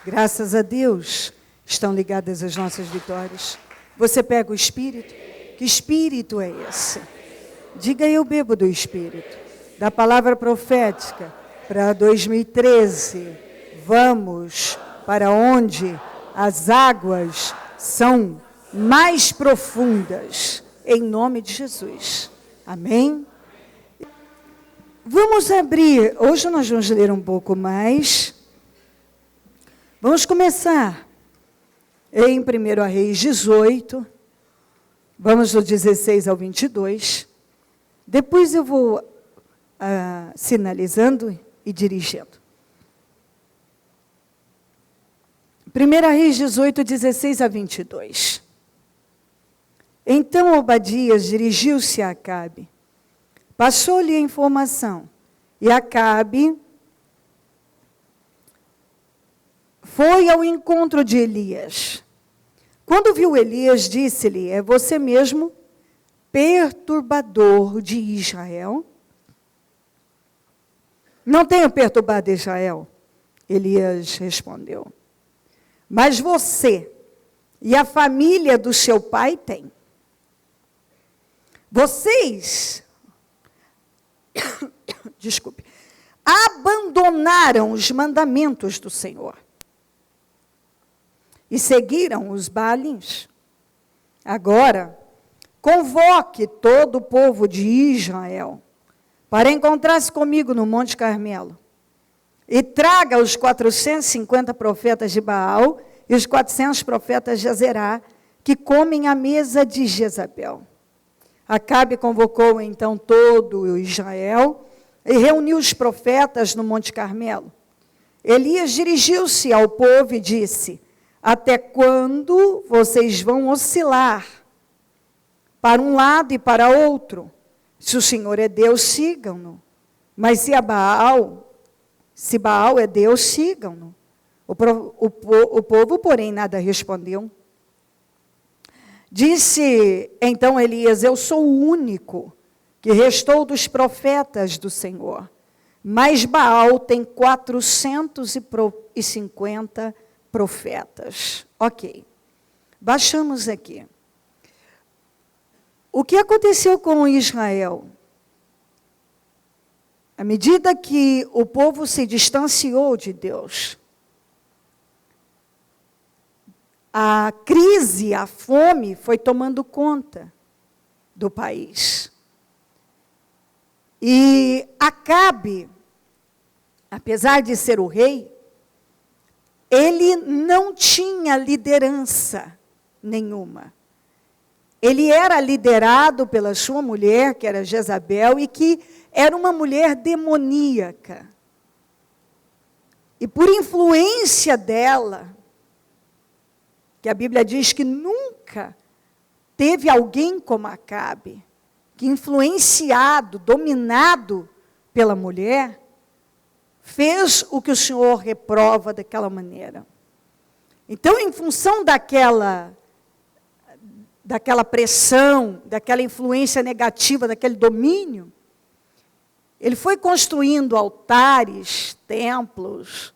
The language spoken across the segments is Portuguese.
Graças a Deus estão ligadas as nossas vitórias. Você pega o Espírito? Que Espírito é esse? Diga: eu bebo do Espírito. Da palavra profética para 2013. Vamos para onde as águas são mais profundas. Em nome de Jesus. Amém? Vamos abrir. Hoje nós vamos ler um pouco mais. Vamos começar em 1 Reis 18. Vamos do 16 ao 22. Depois eu vou sinalizando e dirigindo. 1 Reis 18, 16 a 22. Então Obadias dirigiu-se a Acabe. Passou-lhe a informação. E Acabe foi ao encontro de Elias. Quando viu Elias, disse-lhe: é você mesmo, perturbador de Israel? Não tenho perturbado Israel, Elias respondeu. Mas você e a família do seu pai têm. Vocês, desculpe, abandonaram os mandamentos do Senhor e seguiram os Baalins. Agora, convoque todo o povo de Israel para encontrar-se comigo no Monte Carmelo. E traga os 450 profetas de Baal e os 400 profetas de Azerá, que comem à mesa de Jezabel. Acabe convocou então todo o Israel e reuniu os profetas no Monte Carmelo. Elias dirigiu-se ao povo e disse: até quando vocês vão oscilar para um lado e para outro? Se o Senhor é Deus, sigam-no. Mas se Baal é Deus, sigam-no. O povo, porém, nada respondeu. Disse então Elias: eu sou o único que restou dos profetas do Senhor. Mas Baal tem 450 profetas. Ok. Baixamos aqui. O que aconteceu com Israel? À medida que o povo se distanciou de Deus, a crise, a fome foi tomando conta do país. E Acabe, apesar de ser o rei, ele não tinha liderança nenhuma. Ele era liderado pela sua mulher, que era Jezabel, e que era uma mulher demoníaca. E por influência dela, que a Bíblia diz que nunca teve alguém como Acabe, que influenciado, dominado pela mulher, fez o que o Senhor reprova daquela maneira. Então, em função daquela pressão, daquela influência negativa, daquele domínio, ele foi construindo altares, templos,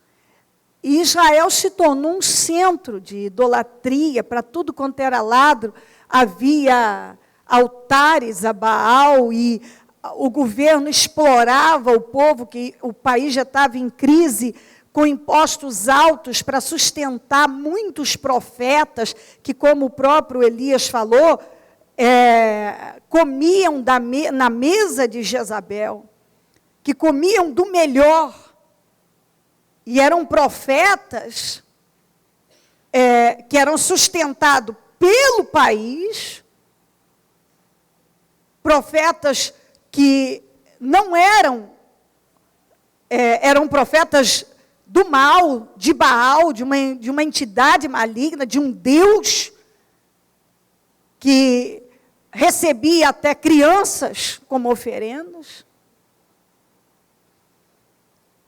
e Israel se tornou um centro de idolatria para tudo quanto era lado. Havia altares a Baal e o governo explorava o povo, que o país já estava em crise, com impostos altos para sustentar muitos profetas que, como o próprio Elias falou, comiam na mesa de Jezabel, que comiam do melhor. E eram profetas que eram sustentados pelo país, profetas que não eram profetas do mal, de Baal, de uma entidade maligna, de um Deus que recebia até crianças como oferendas.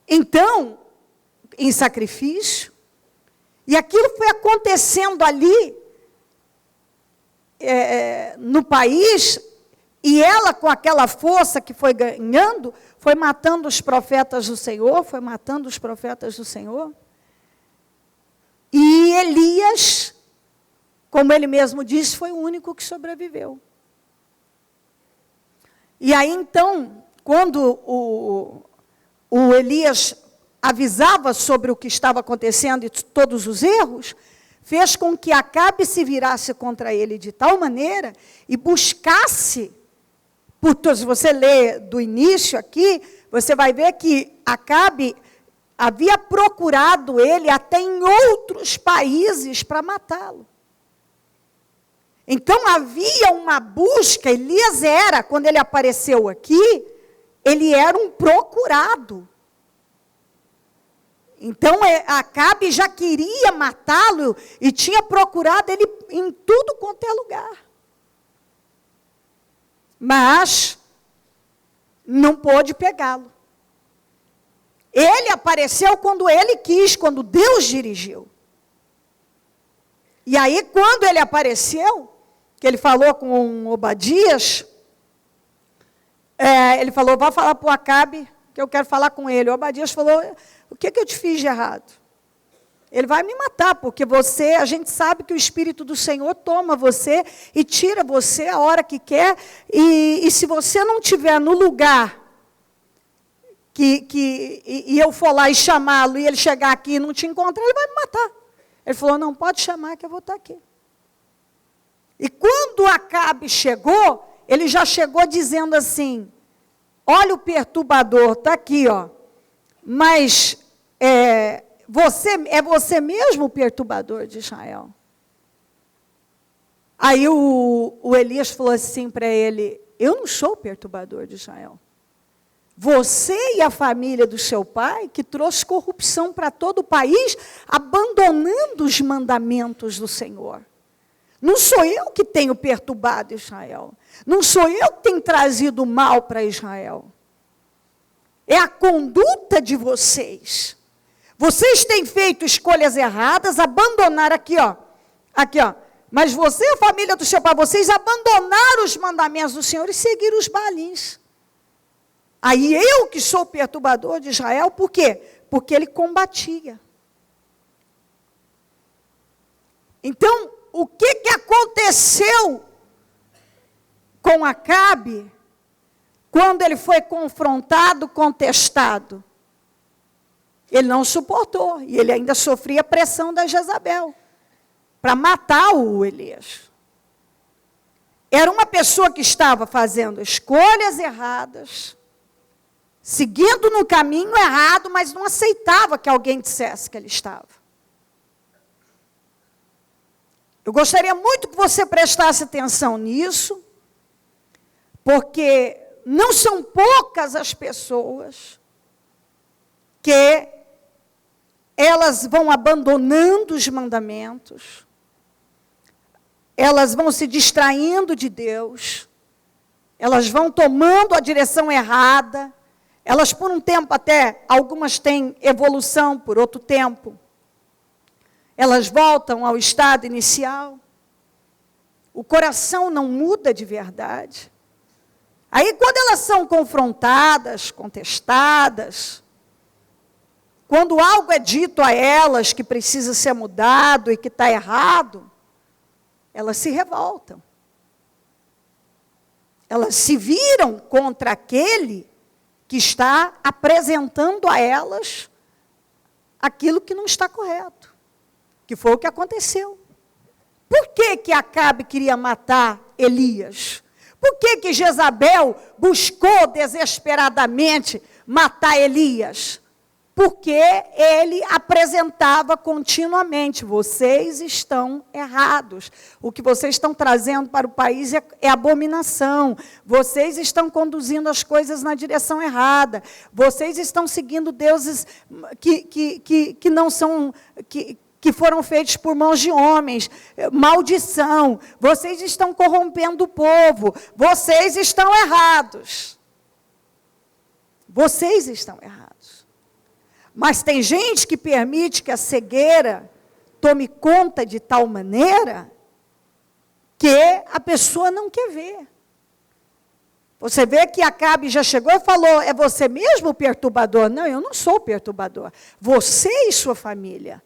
Então, em sacrifício, e aquilo foi acontecendo ali, no país, e ela, com aquela força que foi ganhando, foi matando os profetas do Senhor, foi matando os profetas do Senhor. E Elias, como ele mesmo disse, foi o único que sobreviveu. E aí então, quando o Elias avisava sobre o que estava acontecendo e todos os erros, fez com que Acabe se virasse contra ele de tal maneira e buscasse, se você ler do início aqui, você vai ver que Acabe havia procurado ele até em outros países para matá-lo. Então havia uma busca, Elias era, quando ele apareceu aqui, ele era um procurado. Então Acabe já queria matá-lo e tinha procurado ele em tudo quanto é lugar. Mas não pôde pegá-lo. Ele apareceu quando ele quis, quando Deus dirigiu. E aí quando ele apareceu, que ele falou com Obadias, ele falou, vá falar para o Acabe, que eu quero falar com ele. O Obadias falou, o que eu te fiz de errado? Ele vai me matar, porque a gente sabe que o Espírito do Senhor toma você e tira você a hora que quer, e se você não estiver no lugar e eu for lá e chamá-lo, e ele chegar aqui e não te encontrar, ele vai me matar. Ele falou, não, pode chamar que eu vou estar aqui. E quando Acabe chegou, ele já chegou dizendo assim, olha o perturbador, está aqui, ó. Mas é você mesmo o perturbador de Israel? Aí o Elias falou assim para ele, eu não sou o perturbador de Israel. Você e a família do seu pai, que trouxe corrupção para todo o país, abandonando os mandamentos do Senhor. Não sou eu que tenho perturbado Israel. Não sou eu que tenho trazido mal para Israel. É a conduta de vocês. Vocês têm feito escolhas erradas, abandonaram aqui, ó. Mas você e a família do seu pai, vocês abandonaram os mandamentos do Senhor e seguiram os Baalins. Aí eu que sou o perturbador de Israel, por quê? Porque ele combatia. Então, o que aconteceu com Acabe quando ele foi confrontado, contestado? Ele não suportou, e ele ainda sofria a pressão da Jezabel para matar o Elias. Era uma pessoa que estava fazendo escolhas erradas, seguindo no caminho errado, mas não aceitava que alguém dissesse que ele estava. Eu gostaria muito que você prestasse atenção nisso, porque não são poucas as pessoas que elas vão abandonando os mandamentos, elas vão se distraindo de Deus, elas vão tomando a direção errada, elas por um tempo até, algumas têm evolução, por outro tempo, elas voltam ao estado inicial, o coração não muda de verdade. Aí quando elas são confrontadas, contestadas, quando algo é dito a elas que precisa ser mudado e que está errado, elas se revoltam. Elas se viram contra aquele que está apresentando a elas aquilo que não está correto. Que foi o que aconteceu. Por que Acabe queria matar Elias? Por que Jezabel buscou desesperadamente matar Elias? Porque ele apresentava continuamente, vocês estão errados. O que vocês estão trazendo para o país é abominação. Vocês estão conduzindo as coisas na direção errada. Vocês estão seguindo deuses que não são... que foram feitos por mãos de homens, maldição, vocês estão corrompendo o povo, vocês estão errados. Vocês estão errados. Mas tem gente que permite que a cegueira tome conta de tal maneira que a pessoa não quer ver. Você vê que Acabe já chegou e falou, é você mesmo o perturbador? Não, eu não sou o perturbador. Você e sua família.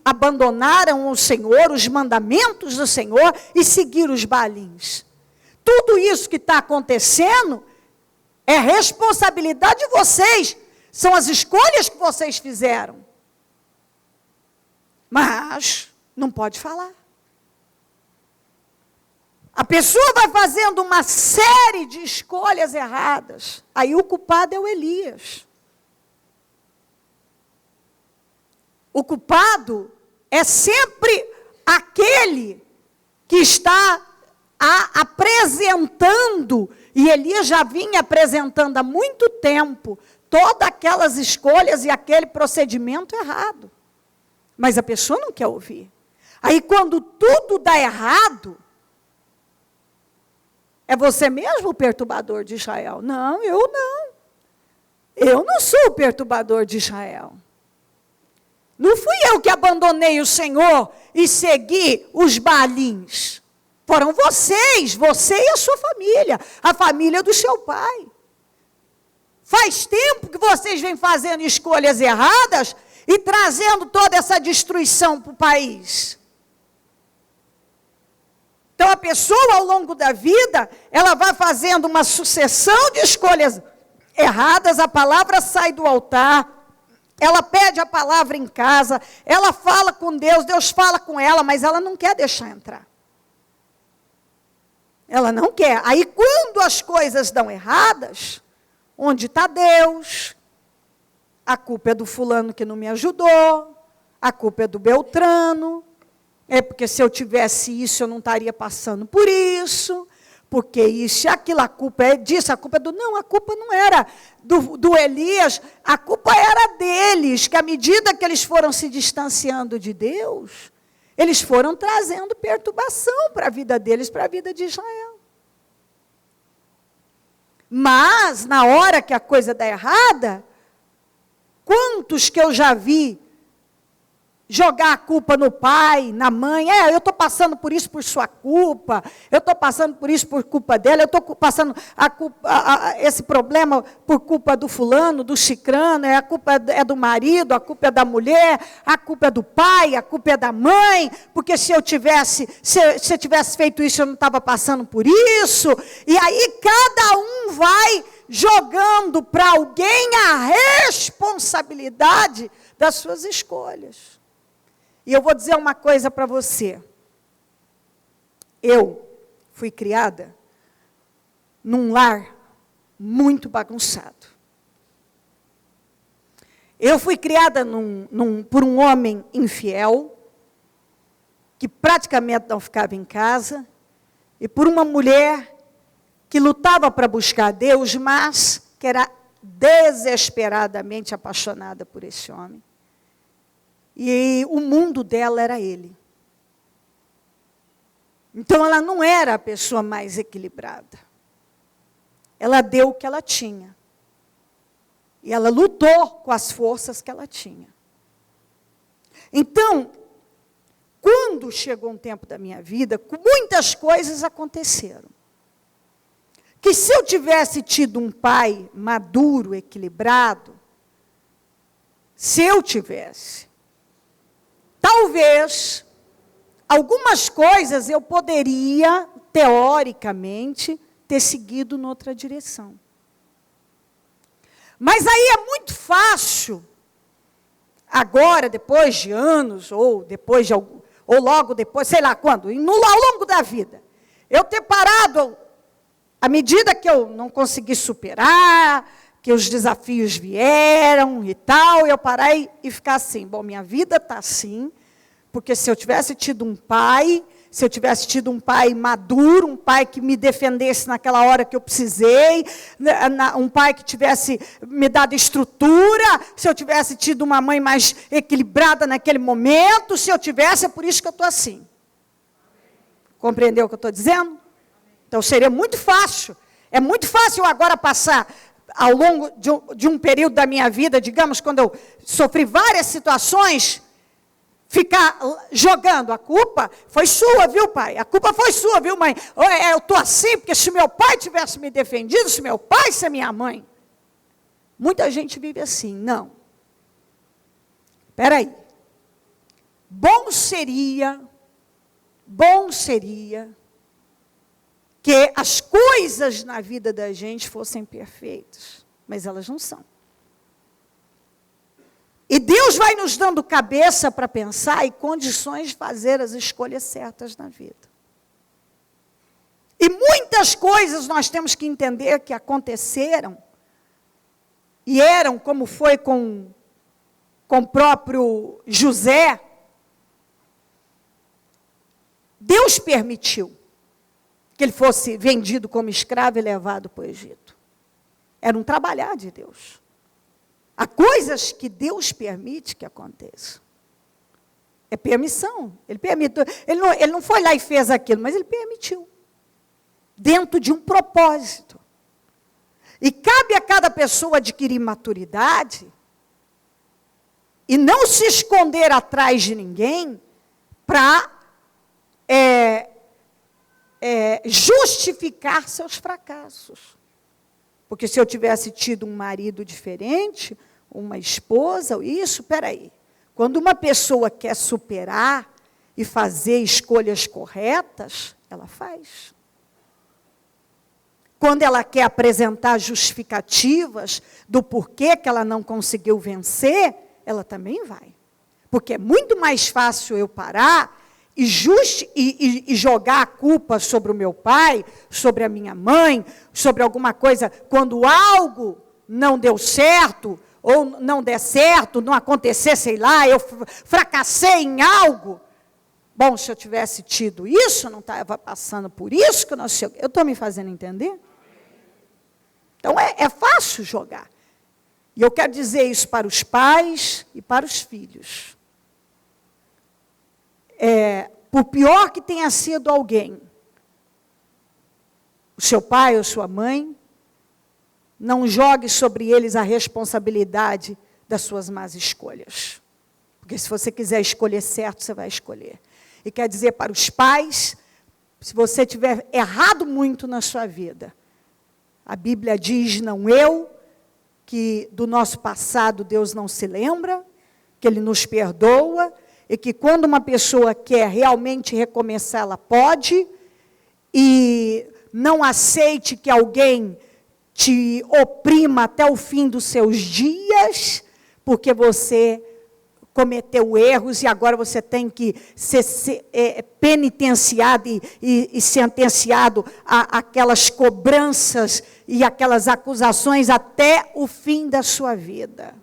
abandonaram o Senhor, os mandamentos do Senhor e seguiram os Baalins. Tudo isso que está acontecendo é responsabilidade de vocês, são as escolhas que vocês fizeram. Mas não pode falar. A pessoa vai fazendo uma série de escolhas erradas. Aí o culpado é o Elias. O culpado é sempre aquele que está apresentando, e Elias já vinha apresentando há muito tempo, todas aquelas escolhas e aquele procedimento errado. Mas a pessoa não quer ouvir. Aí quando tudo dá errado, é você mesmo o perturbador de Israel? Não, eu não. Eu não sou o perturbador de Israel. Não fui eu que abandonei o Senhor e segui os Baalins. Foram vocês, você e a sua família, a família do seu pai. Faz tempo que vocês vêm fazendo escolhas erradas e trazendo toda essa destruição para o país. Então, a pessoa, ao longo da vida, ela vai fazendo uma sucessão de escolhas erradas, a palavra sai do altar, ela pede a palavra em casa, ela fala com Deus, Deus fala com ela, mas ela não quer deixar entrar. Ela não quer. Aí, quando as coisas dão erradas, onde está Deus? A culpa é do fulano que não me ajudou, a culpa é do Beltrano, é porque se eu tivesse isso, eu não estaria passando por isso, porque isso e aquilo, a culpa é disso, a culpa é do... Não, a culpa não era do Elias, a culpa era deles, que à medida que eles foram se distanciando de Deus, eles foram trazendo perturbação para a vida deles, para a vida de Israel. Mas, na hora que a coisa dá errada, quantos que eu já vi jogar a culpa no pai, na mãe? Eu estou passando por isso por sua culpa, eu estou passando por isso por culpa dela, eu estou passando esse problema por culpa do fulano, do cicrano, a culpa é do marido, a culpa é da mulher, a culpa é do pai, a culpa é da mãe, porque se eu tivesse feito isso, eu não estava passando por isso. E aí cada um vai jogando para alguém a responsabilidade das suas escolhas. E eu vou dizer uma coisa para você. Eu fui criada num lar muito bagunçado. Eu fui criada por um homem infiel, que praticamente não ficava em casa, e por uma mulher que lutava para buscar Deus, mas que era desesperadamente apaixonada por esse homem. E o mundo dela era ele. Então, ela não era a pessoa mais equilibrada. Ela deu o que ela tinha. E ela lutou com as forças que ela tinha. Então, quando chegou um tempo da minha vida, muitas coisas aconteceram. Que se eu tivesse tido um pai maduro, equilibrado, se eu tivesse, talvez, algumas coisas eu poderia, teoricamente, ter seguido noutra direção. Mas aí é muito fácil, agora, depois de anos, ou logo depois, sei lá quando, ao longo da vida, eu ter parado, à medida que eu não consegui superar, que os desafios vieram e tal, eu parei e ficar assim, bom, minha vida está assim, porque se eu tivesse tido um pai maduro, um pai que me defendesse naquela hora que eu precisei, um pai que tivesse me dado estrutura, se eu tivesse tido uma mãe mais equilibrada naquele momento, é por isso que eu estou assim. Compreendeu o que eu estou dizendo? Então seria muito fácil, é muito fácil agora passar ao longo de um período da minha vida, digamos, quando eu sofri várias situações, ficar jogando a culpa, foi sua, viu, pai? A culpa foi sua, viu, mãe? Eu estou assim, porque se meu pai tivesse me defendido, se meu pai, se é minha mãe. Muita gente vive assim, não. Espera aí. bom seria que as coisas na vida da gente fossem perfeitas, mas elas não são. E Deus vai nos dando cabeça para pensar e condições de fazer as escolhas certas na vida. E muitas coisas nós temos que entender que aconteceram, e eram como foi com o próprio José. Deus permitiu que ele fosse vendido como escravo e levado para o Egito. Era um trabalhar de Deus. Há coisas que Deus permite que aconteçam. É permissão. Ele permitiu. Ele não foi lá e fez aquilo, mas ele permitiu. Dentro de um propósito. E cabe a cada pessoa adquirir maturidade e não se esconder atrás de ninguém para justificar seus fracassos. Porque se eu tivesse tido um marido diferente, uma esposa, peraí. Quando uma pessoa quer superar e fazer escolhas corretas, ela faz. Quando ela quer apresentar justificativas do porquê que ela não conseguiu vencer, ela também vai. Porque é muito mais fácil eu parar e jogar a culpa sobre o meu pai, sobre a minha mãe, sobre alguma coisa, quando algo não deu certo, ou não der certo, não acontecer, sei lá, eu fracassei em algo. Bom, se eu tivesse tido isso, não estava passando por isso, que eu não sei. Eu estou me fazendo entender? Então, é fácil jogar. E eu quero dizer isso para os pais e para os filhos. Por pior que tenha sido alguém, o seu pai ou sua mãe, não jogue sobre eles a responsabilidade das suas más escolhas. Porque se você quiser escolher certo, você vai escolher. E quer dizer para os pais, se você tiver errado muito na sua vida, a Bíblia diz, que do nosso passado Deus não se lembra, que Ele nos perdoa, e que quando uma pessoa quer realmente recomeçar, ela pode, e não aceite que alguém te oprima até o fim dos seus dias, porque você cometeu erros e agora você tem que ser penitenciado e sentenciado àquelas cobranças e aquelas acusações até o fim da sua vida.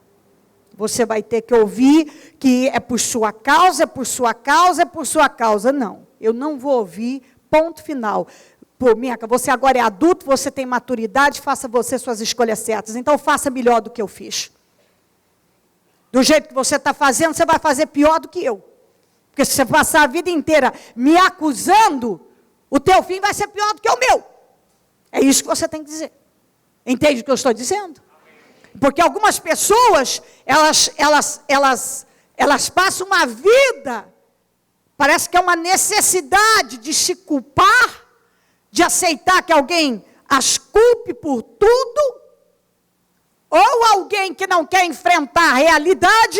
Você vai ter que ouvir que é por sua causa, é por sua causa, é por sua causa. Não, eu não vou ouvir, ponto final. Pô, Mica, você agora é adulto, você tem maturidade, faça você suas escolhas certas. Então, faça melhor do que eu fiz. Do jeito que você está fazendo, você vai fazer pior do que eu. Porque se você passar a vida inteira me acusando, o teu fim vai ser pior do que o meu. É isso que você tem que dizer. Entende o que eu estou dizendo? Porque algumas pessoas, elas passam uma vida, parece que é uma necessidade de se culpar, de aceitar que alguém as culpe por tudo, ou alguém que não quer enfrentar a realidade,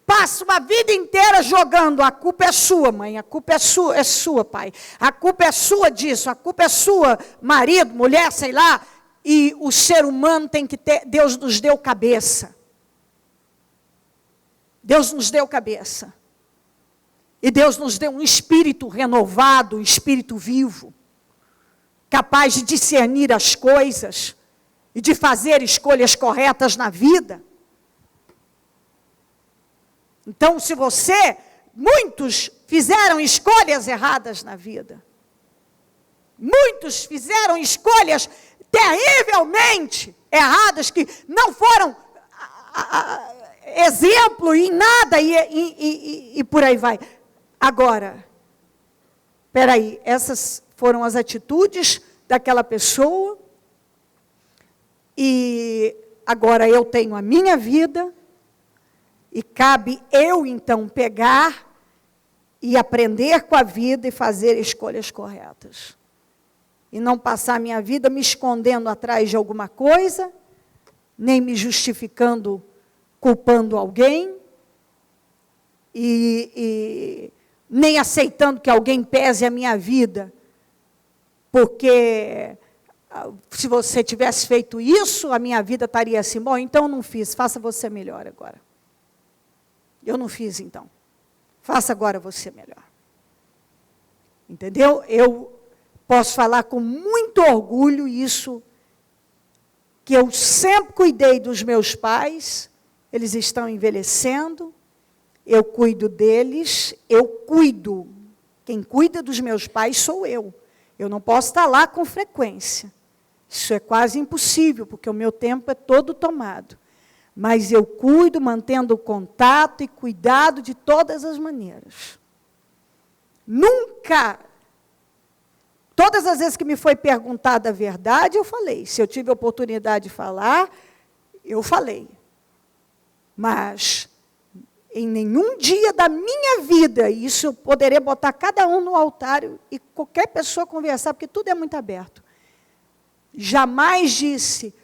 passa uma vida inteira jogando, a culpa é sua, mãe, a culpa é sua, pai, a culpa é sua disso, a culpa é sua, marido, mulher, sei lá, e o ser humano tem que ter, Deus nos deu cabeça. Deus nos deu cabeça. E Deus nos deu um espírito renovado, um espírito vivo, capaz de discernir as coisas, e de fazer escolhas corretas na vida. Então, muitos fizeram escolhas erradas na vida. Muitos fizeram escolhas terrivelmente erradas, que não foram exemplo em nada, e por aí vai. Agora, espera essas foram as atitudes daquela pessoa, e agora eu tenho a minha vida, e cabe eu, então, pegar e aprender com a vida e fazer escolhas corretas. E não passar a minha vida me escondendo atrás de alguma coisa, nem me justificando, culpando alguém, e nem aceitando que alguém pese a minha vida, porque se você tivesse feito isso, a minha vida estaria assim. Bom, então eu não fiz, faça você melhor agora. Eu não fiz então. Faça agora você melhor. Entendeu? Eu posso falar com muito orgulho isso, que eu sempre cuidei dos meus pais, eles estão envelhecendo, eu cuido deles, eu cuido. Quem cuida dos meus pais sou eu. Eu não posso estar lá com frequência. Isso é quase impossível, porque o meu tempo é todo tomado. Mas eu cuido, mantendo o contato e cuidado de todas as maneiras. Nunca, todas as vezes que me foi perguntada a verdade, eu falei. Se eu tive a oportunidade de falar, eu falei. Mas, em nenhum dia da minha vida, isso eu poderia botar cada um no altar e qualquer pessoa conversar, porque tudo é muito aberto. Jamais disse,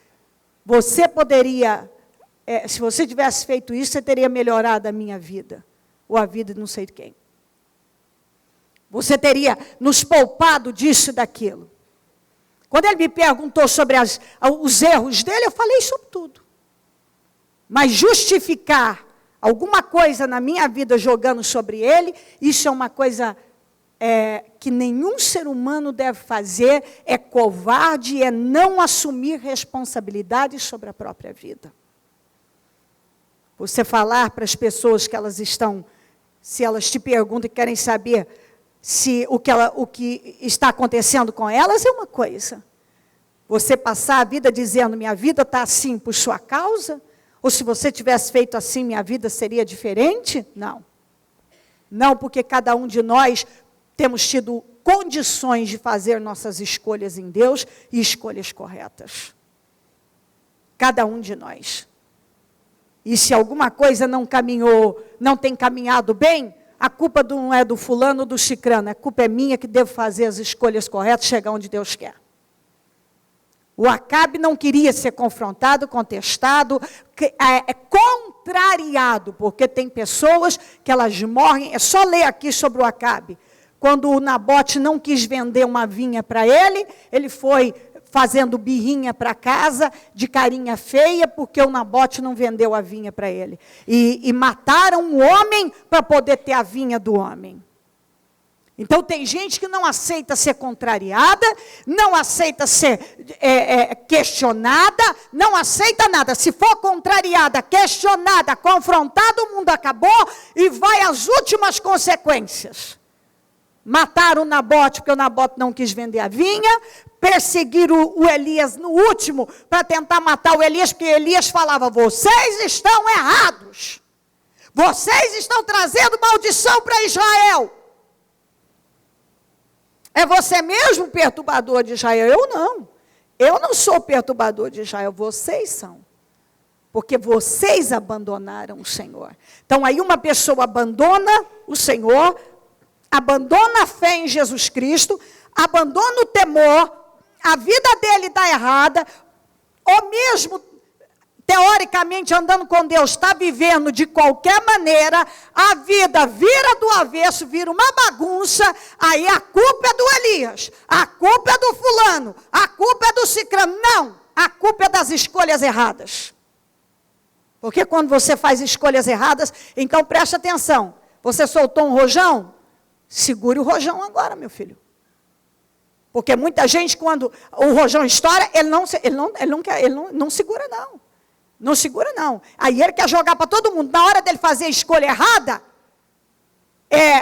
você poderia, se você tivesse feito isso, você teria melhorado a minha vida, ou a vida de não sei de quem. Você teria nos poupado disso e daquilo. Quando ele me perguntou sobre os erros dele, eu falei sobre tudo. Mas justificar alguma coisa na minha vida jogando sobre ele, isso é uma coisa que nenhum ser humano deve fazer, é covarde, é não assumir responsabilidade sobre a própria vida. Você falar para as pessoas que elas estão, se elas te perguntam e querem saber se o que está acontecendo com elas é uma coisa. Você passar a vida dizendo, minha vida está assim por sua causa, ou se você tivesse feito assim, minha vida seria diferente? Não. Não, porque cada um de nós temos tido condições de fazer nossas escolhas em Deus e escolhas corretas. Cada um de nós. E se alguma coisa não caminhou, não tem caminhado bem, a culpa não é do fulano ou do cicrano, a culpa é minha que devo fazer as escolhas corretas, chegar onde Deus quer. O Acabe não queria ser confrontado, contestado, contrariado, porque tem pessoas que elas morrem, é só ler aqui sobre o Acabe. Quando o Nabote não quis vender uma vinha para ele, ele foi fazendo birrinha para casa, de carinha feia, porque o Nabote não vendeu a vinha para ele. E mataram um homem para poder ter a vinha do homem. Então, tem gente que não aceita ser contrariada, não aceita ser questionada, não aceita nada. Se for contrariada, questionada, confrontada, o mundo acabou e vai às últimas consequências. Mataram o Nabote, porque o Nabote não quis vender a vinha, perseguiram o Elias no último, para tentar matar o Elias, porque Elias falava, vocês estão errados. Vocês estão trazendo maldição para Israel. É você mesmo o perturbador de Israel? Eu não. Eu não sou o perturbador de Israel, vocês são. Porque vocês abandonaram o Senhor. Então, aí uma pessoa abandona o Senhor, abandona a fé em Jesus Cristo, abandona o temor, a vida dele está errada, ou mesmo, teoricamente, andando com Deus, está vivendo de qualquer maneira, a vida vira do avesso, vira uma bagunça, aí a culpa é do Elias, a culpa é do fulano, a culpa é do cicrano. Não, a culpa é das escolhas erradas. Porque quando você faz escolhas erradas, então preste atenção, você soltou um rojão, segure o rojão agora, meu filho. Porque muita gente, quando o rojão estoura, ele não segura, não. Não segura, não. Aí ele quer jogar para todo mundo. Na hora dele fazer a escolha errada,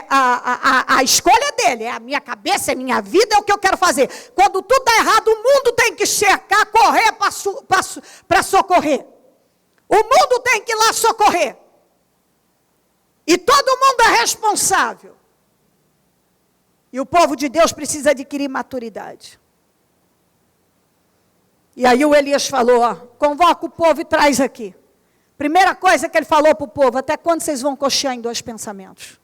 a escolha dele, é a minha cabeça, é a minha vida, é o que eu quero fazer. Quando tudo está errado, o mundo tem que cercar, correr para socorrer. O mundo tem que ir lá socorrer. E todo mundo é responsável. E o povo de Deus precisa adquirir maturidade. E aí o Elias falou, convoca o povo e traz aqui. Primeira coisa que ele falou para o povo, até quando vocês vão cochear em dois pensamentos?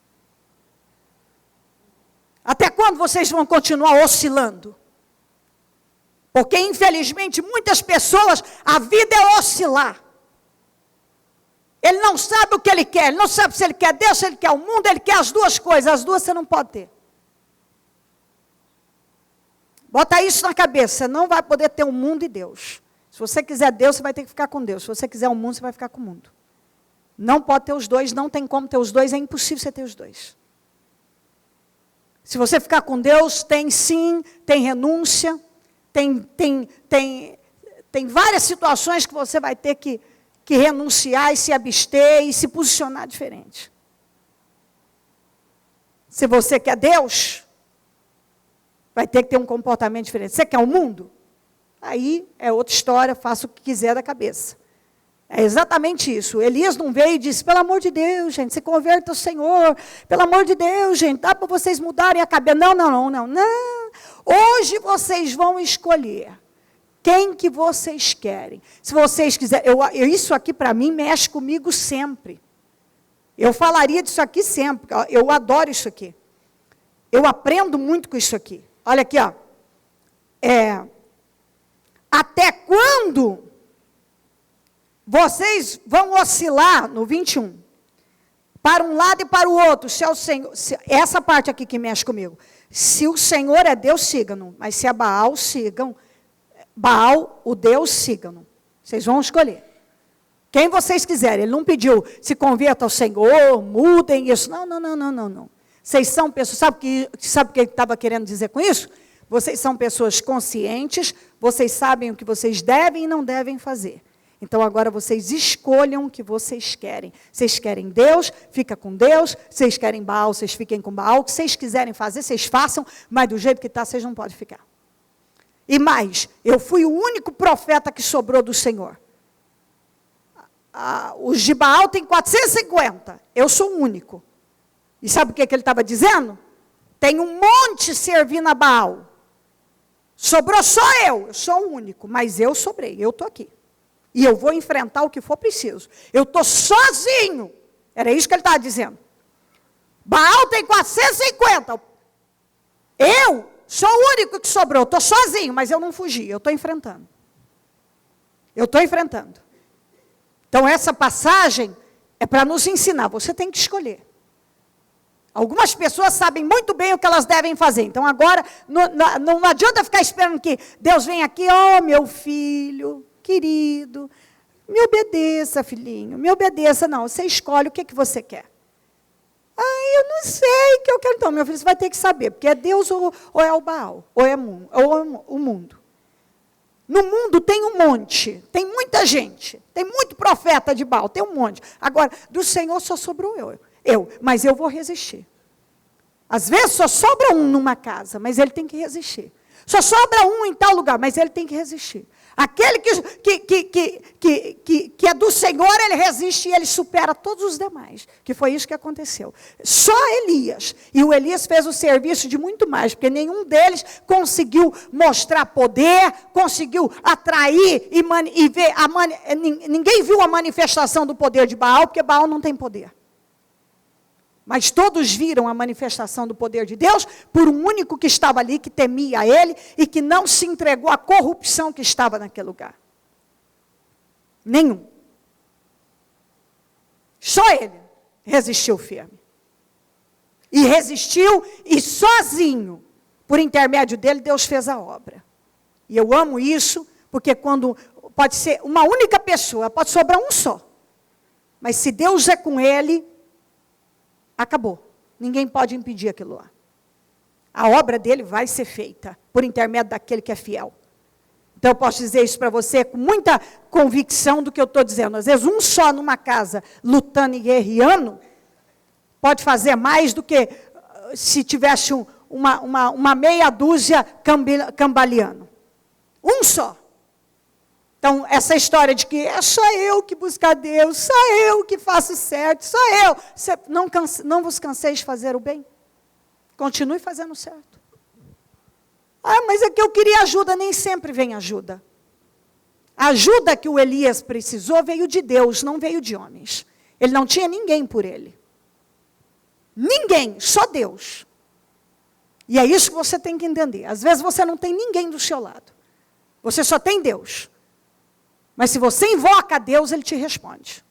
Até quando vocês vão continuar oscilando? Porque infelizmente muitas pessoas, a vida é oscilar. Ele não sabe o que ele quer. Ele não sabe se ele quer Deus, se ele quer o mundo. Ele quer as duas coisas. As duas você não pode ter. Bota isso na cabeça. Você não vai poder ter o mundo e Deus. Se você quiser Deus, você vai ter que ficar com Deus. Se você quiser o mundo, você vai ficar com o mundo. Não pode ter os dois. Não tem como ter os dois. É impossível você ter os dois. Se você ficar com Deus, tem sim, tem renúncia. Tem várias situações que você vai ter que renunciar e se abster e se posicionar diferente. Se você quer Deus, vai ter que ter um comportamento diferente. Você quer o mundo? Aí é outra história, faça o que quiser da cabeça. É exatamente isso. Elias não veio e disse, pelo amor de Deus, gente, se converta ao Senhor. Pelo amor de Deus, gente, dá para vocês mudarem a cabeça. Não. Hoje vocês vão escolher quem que vocês querem. Se vocês quiserem, isso aqui para mim mexe comigo sempre. Eu falaria disso aqui sempre. Eu adoro isso aqui. Eu aprendo muito com isso aqui. Olha aqui, ó. Até quando vocês vão oscilar, no 21, para um lado e para o outro, se é o Senhor, essa parte aqui que mexe comigo. Se o Senhor é Deus, sigam-no. Mas se é Baal, sigam. Baal, o Deus, sigam-no. Vocês vão escolher. Quem vocês quiserem. Ele não pediu, se converta ao Senhor, mudem isso. Não. Vocês são pessoas, sabe o que ele estava querendo dizer com isso? Vocês são pessoas conscientes, vocês sabem o que vocês devem e não devem fazer. Então, agora vocês escolham o que vocês querem. Vocês querem Deus, fica com Deus. Vocês querem Baal, vocês fiquem com Baal. O que vocês quiserem fazer, vocês façam. Mas do jeito que está, vocês não podem ficar. E mais, eu fui o único profeta que sobrou do Senhor. Os de Baal têm 450. Eu sou o único. E sabe o que ele estava dizendo? Tem um monte servindo a Baal. Sobrou só eu sou o único. Mas eu sobrei, eu estou aqui. E eu vou enfrentar o que for preciso. Eu estou sozinho. Era isso que ele estava dizendo. Baal tem 450. Eu sou o único que sobrou. Estou sozinho, mas eu não fugi. Eu estou enfrentando. Então, essa passagem é para nos ensinar. Você tem que escolher. Algumas pessoas sabem muito bem o que elas devem fazer. Então, agora, não adianta ficar esperando que Deus venha aqui. Meu filho querido, me obedeça, filhinho, me obedeça. Não, você escolhe o que você quer. Eu não sei o que eu quero. Então, meu filho, você vai ter que saber, porque é Deus ou é o Baal, ou é o mundo. No mundo tem um monte, tem muita gente, tem muito profeta de Baal, tem um monte. Agora, do Senhor só sobrou mas eu vou resistir. Às vezes só sobra um numa casa, mas ele tem que resistir. Só sobra um em tal lugar, mas ele tem que resistir. Aquele que é do Senhor, ele resiste e ele supera todos os demais. Que foi isso que aconteceu. Só Elias. E o Elias fez o serviço de muito mais, porque nenhum deles conseguiu mostrar poder, conseguiu atrair e ver. Ninguém viu a manifestação do poder de Baal, porque Baal não tem poder. Mas todos viram a manifestação do poder de Deus por um único que estava ali, que temia ele e que não se entregou à corrupção que estava naquele lugar. Nenhum. Só ele resistiu firme. E resistiu e sozinho, por intermédio dele, Deus fez a obra. E eu amo isso, porque quando pode ser uma única pessoa, pode sobrar um só. Mas se Deus é com ele, acabou. Ninguém pode impedir aquilo lá. A obra dele vai ser feita por intermédio daquele que é fiel. Então, eu posso dizer isso para você com muita convicção do que eu estou dizendo. Às vezes, um só numa casa, lutando e guerreando, pode fazer mais do que se tivesse uma meia dúzia cambaleando. Um só. Então, essa história de que é só eu que busco a Deus, só eu que faço certo, só eu. Você não vos canseis de fazer o bem? Continue fazendo certo. Mas é que eu queria ajuda, nem sempre vem ajuda. A ajuda que o Elias precisou veio de Deus, não veio de homens. Ele não tinha ninguém por ele. Ninguém, só Deus. E é isso que você tem que entender. Às vezes você não tem ninguém do seu lado. Você só tem Deus. Mas se você invoca a Deus, Ele te responde.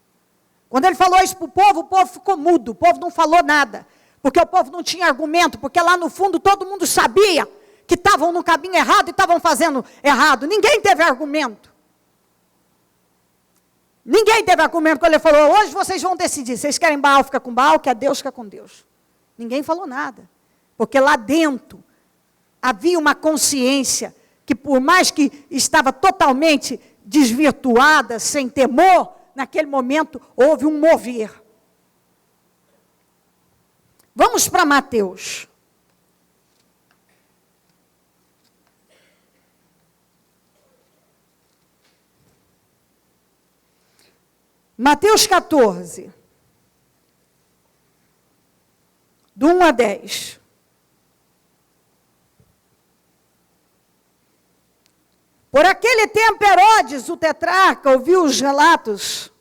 Quando ele falou isso para o povo ficou mudo, o povo não falou nada, porque o povo não tinha argumento, porque lá no fundo todo mundo sabia que estavam no caminho errado e estavam fazendo errado. Ninguém teve argumento. Ninguém teve argumento quando ele falou, hoje vocês vão decidir, vocês querem Baal, fica com Baal, quer Deus, fica com Deus. Ninguém falou nada, porque lá dentro havia uma consciência que por mais que estava totalmente desvirtuada, sem temor, naquele momento houve um mover. Vamos para Mateus. Mateus 14, do 1 a 10. Por aquele tempo, Herodes, o tetrarca, ouviu os relatos.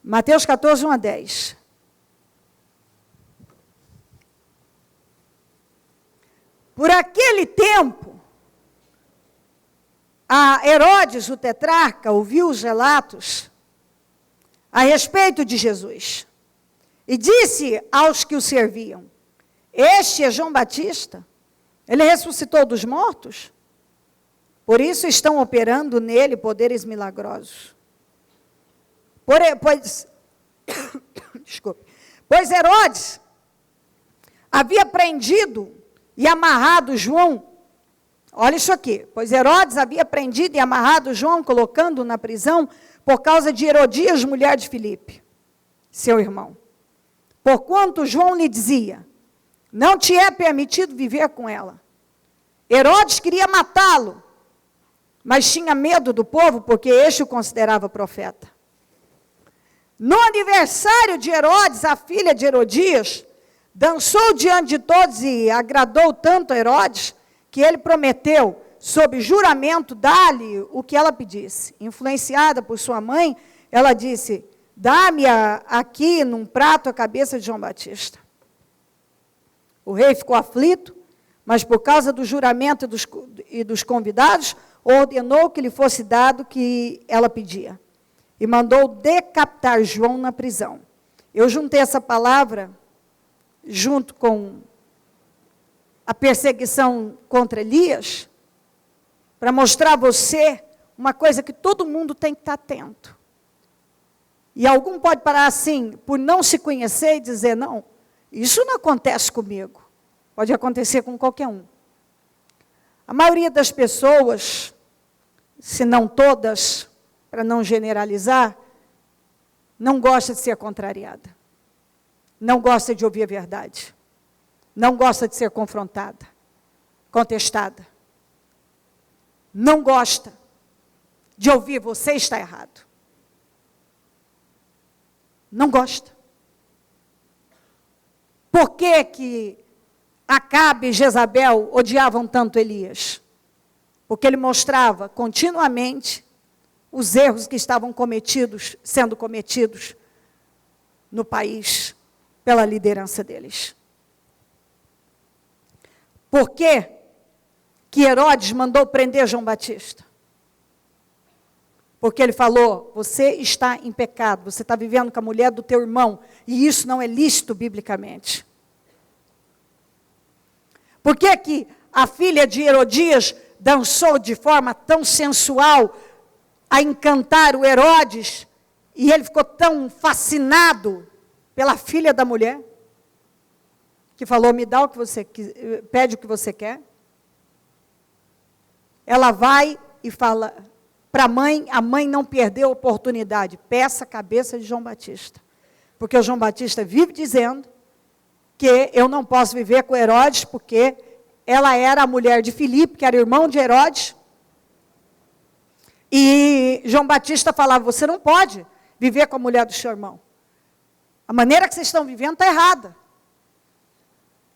Mateus 14, 1 a 10. Por aquele tempo, Herodes, o tetrarca, ouviu os relatos a respeito de Jesus. E disse aos que o serviam, este é João Batista, ele ressuscitou dos mortos, por isso estão operando nele poderes milagrosos. Pois Herodes havia prendido e amarrado João, olha isso aqui, pois Herodes havia prendido e amarrado João, colocando-o na prisão, por causa de Herodias, mulher de Filipe, seu irmão. Porquanto João lhe dizia, não te é permitido viver com ela. Herodes queria matá-lo, mas tinha medo do povo, porque este o considerava profeta. No aniversário de Herodes, a filha de Herodias, dançou diante de todos e agradou tanto a Herodes, que ele prometeu, sob juramento, dar-lhe o que ela pedisse. Influenciada por sua mãe, ela disse, dá-me aqui num prato a cabeça de João Batista. O rei ficou aflito, mas por causa do juramento e dos convidados, ordenou que lhe fosse dado o que ela pedia. E mandou decapitar João na prisão. Eu juntei essa palavra, junto com a perseguição contra Elias, para mostrar a você uma coisa que todo mundo tem que estar atento. E algum pode parar assim, por não se conhecer e dizer, não, isso não acontece comigo. Pode acontecer com qualquer um. A maioria das pessoas, se não todas, para não generalizar, não gosta de ser contrariada. Não gosta de ouvir a verdade. Não gosta de ser confrontada, contestada. Não gosta de ouvir você está errado. Não gosta. Por que Acabe e Jezabel odiavam tanto Elias? Porque ele mostrava continuamente os erros que estavam sendo cometidos no país pela liderança deles. Por que Herodes mandou prender João Batista? Porque ele falou, você está em pecado, você está vivendo com a mulher do teu irmão, e isso não é lícito biblicamente. Por que a filha de Herodias dançou de forma tão sensual a encantar o Herodes, e ele ficou tão fascinado pela filha da mulher, que falou, me dá o que você quer, pede o que você quer. Ela vai e fala para a mãe não perdeu a oportunidade, peça a cabeça de João Batista. Porque o João Batista vive dizendo que eu não posso viver com Herodes, porque ela era a mulher de Filipe, que era irmão de Herodes. E João Batista falava, você não pode viver com a mulher do seu irmão. A maneira que vocês estão vivendo está errada.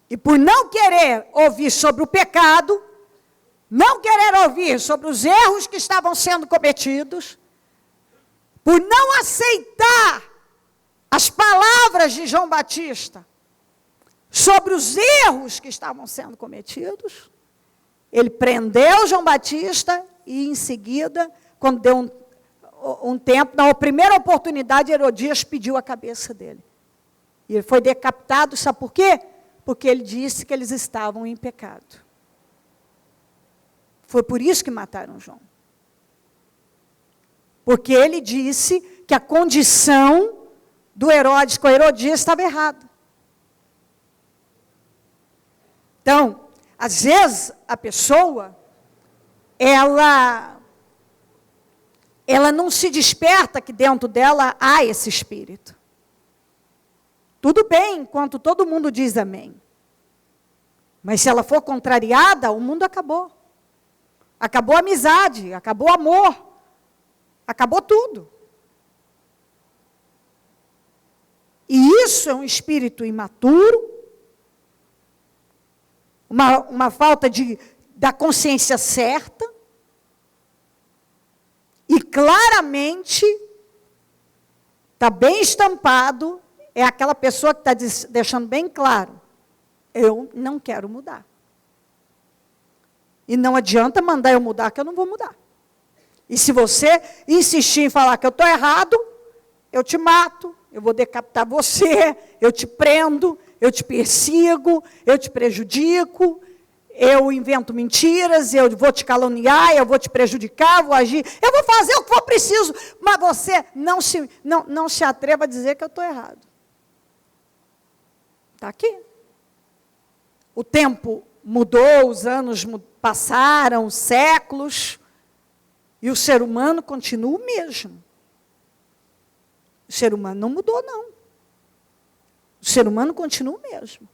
E por não querer ouvir sobre o pecado, não querer ouvir sobre os erros que estavam sendo cometidos, por não aceitar as palavras de João Batista sobre os erros que estavam sendo cometidos, ele prendeu João Batista e, em seguida, quando deu um tempo, na primeira oportunidade, Herodias pediu a cabeça dele. E ele foi decapitado, sabe por quê? Porque ele disse que eles estavam em pecado. Foi por isso que mataram João. Porque ele disse que a condição do Herodes com Herodias estava errada. Então, às vezes, a pessoa, ela não se desperta que dentro dela há esse espírito. Tudo bem, enquanto todo mundo diz amém. Mas se ela for contrariada, o mundo acabou. Acabou a amizade, acabou o amor, acabou tudo. E isso é um espírito imaturo, uma falta da consciência certa, e claramente está bem estampado, é aquela pessoa que está deixando bem claro, eu não quero mudar. E não adianta mandar eu mudar, que eu não vou mudar. E se você insistir em falar que eu estou errado, eu te mato, eu vou decapitar você, eu te prendo, eu te persigo, eu te prejudico, eu invento mentiras, eu vou te caluniar, eu vou te prejudicar, vou agir, eu vou fazer o que for preciso, mas você não se atreva a dizer que eu estou errado. Está aqui. O tempo mudou, os anos passaram, séculos, e o ser humano continua o mesmo. O ser humano não mudou, não. O ser humano continua o mesmo.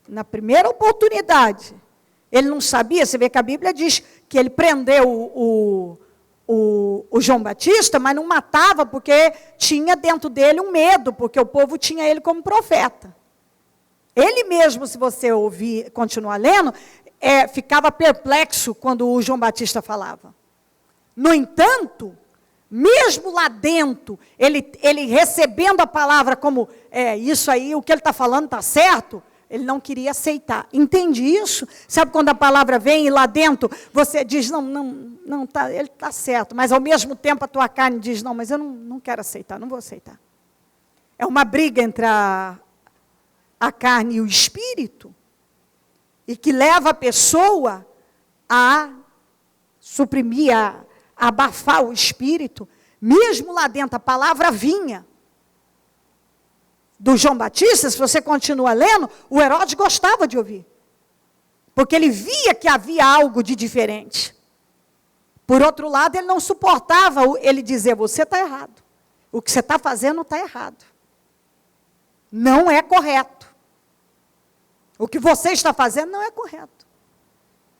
Na primeira oportunidade, ele não sabia, você vê que a Bíblia diz que ele prendeu o João Batista, mas não matava porque tinha dentro dele um medo, porque o povo tinha ele como profeta. Ele mesmo, se você ouvir, continuar lendo, ficava perplexo quando o João Batista falava. No entanto, mesmo lá dentro, ele recebendo a palavra como, isso aí, o que ele está falando está certo, ele não queria aceitar. Entende isso? Sabe quando a palavra vem e lá dentro você diz, não tá, ele está certo, mas ao mesmo tempo a tua carne diz, não, mas eu não quero aceitar, não vou aceitar. É uma briga entre a carne e o espírito, e que leva a pessoa a suprimir, a abafar o espírito. Mesmo lá dentro, a palavra vinha do João Batista, se você continua lendo, o Herodes gostava de ouvir, porque ele via que havia algo de diferente. Por outro lado, ele não suportava ele dizer, você está errado, o que você está fazendo está errado, não é correto. O que você está fazendo não é correto.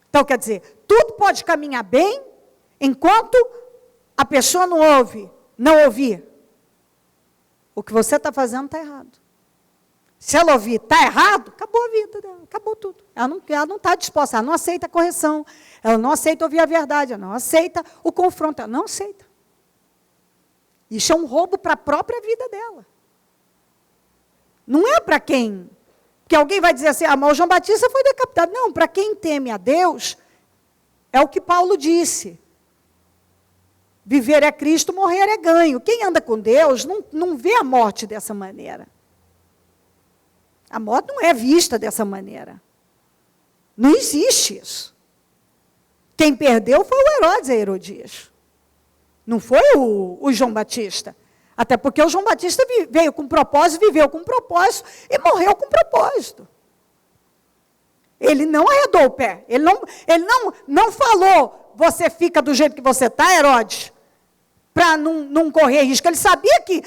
Então, quer dizer, tudo pode caminhar bem, enquanto a pessoa não ouvir. O que você está fazendo está errado. Se ela ouvir, está errado, acabou a vida dela, acabou tudo. Ela não está disposta, ela não aceita a correção, ela não aceita ouvir a verdade, ela não aceita o confronto, ela não aceita. Isso é um roubo para a própria vida dela. Não é para quem... Porque alguém vai dizer assim, mas o João Batista foi decapitado. Não, para quem teme a Deus, é o que Paulo disse. Viver é Cristo, morrer é ganho. Quem anda com Deus não vê a morte dessa maneira. A morte não é vista dessa maneira. Não existe isso. Quem perdeu foi o Herodes e Herodias. Não foi o João Batista. Até porque o João Batista veio com propósito, viveu com propósito e morreu com propósito. Ele não arredou o pé. Ele não falou, você fica do jeito que você está, Herodes, para não correr risco. Ele sabia que,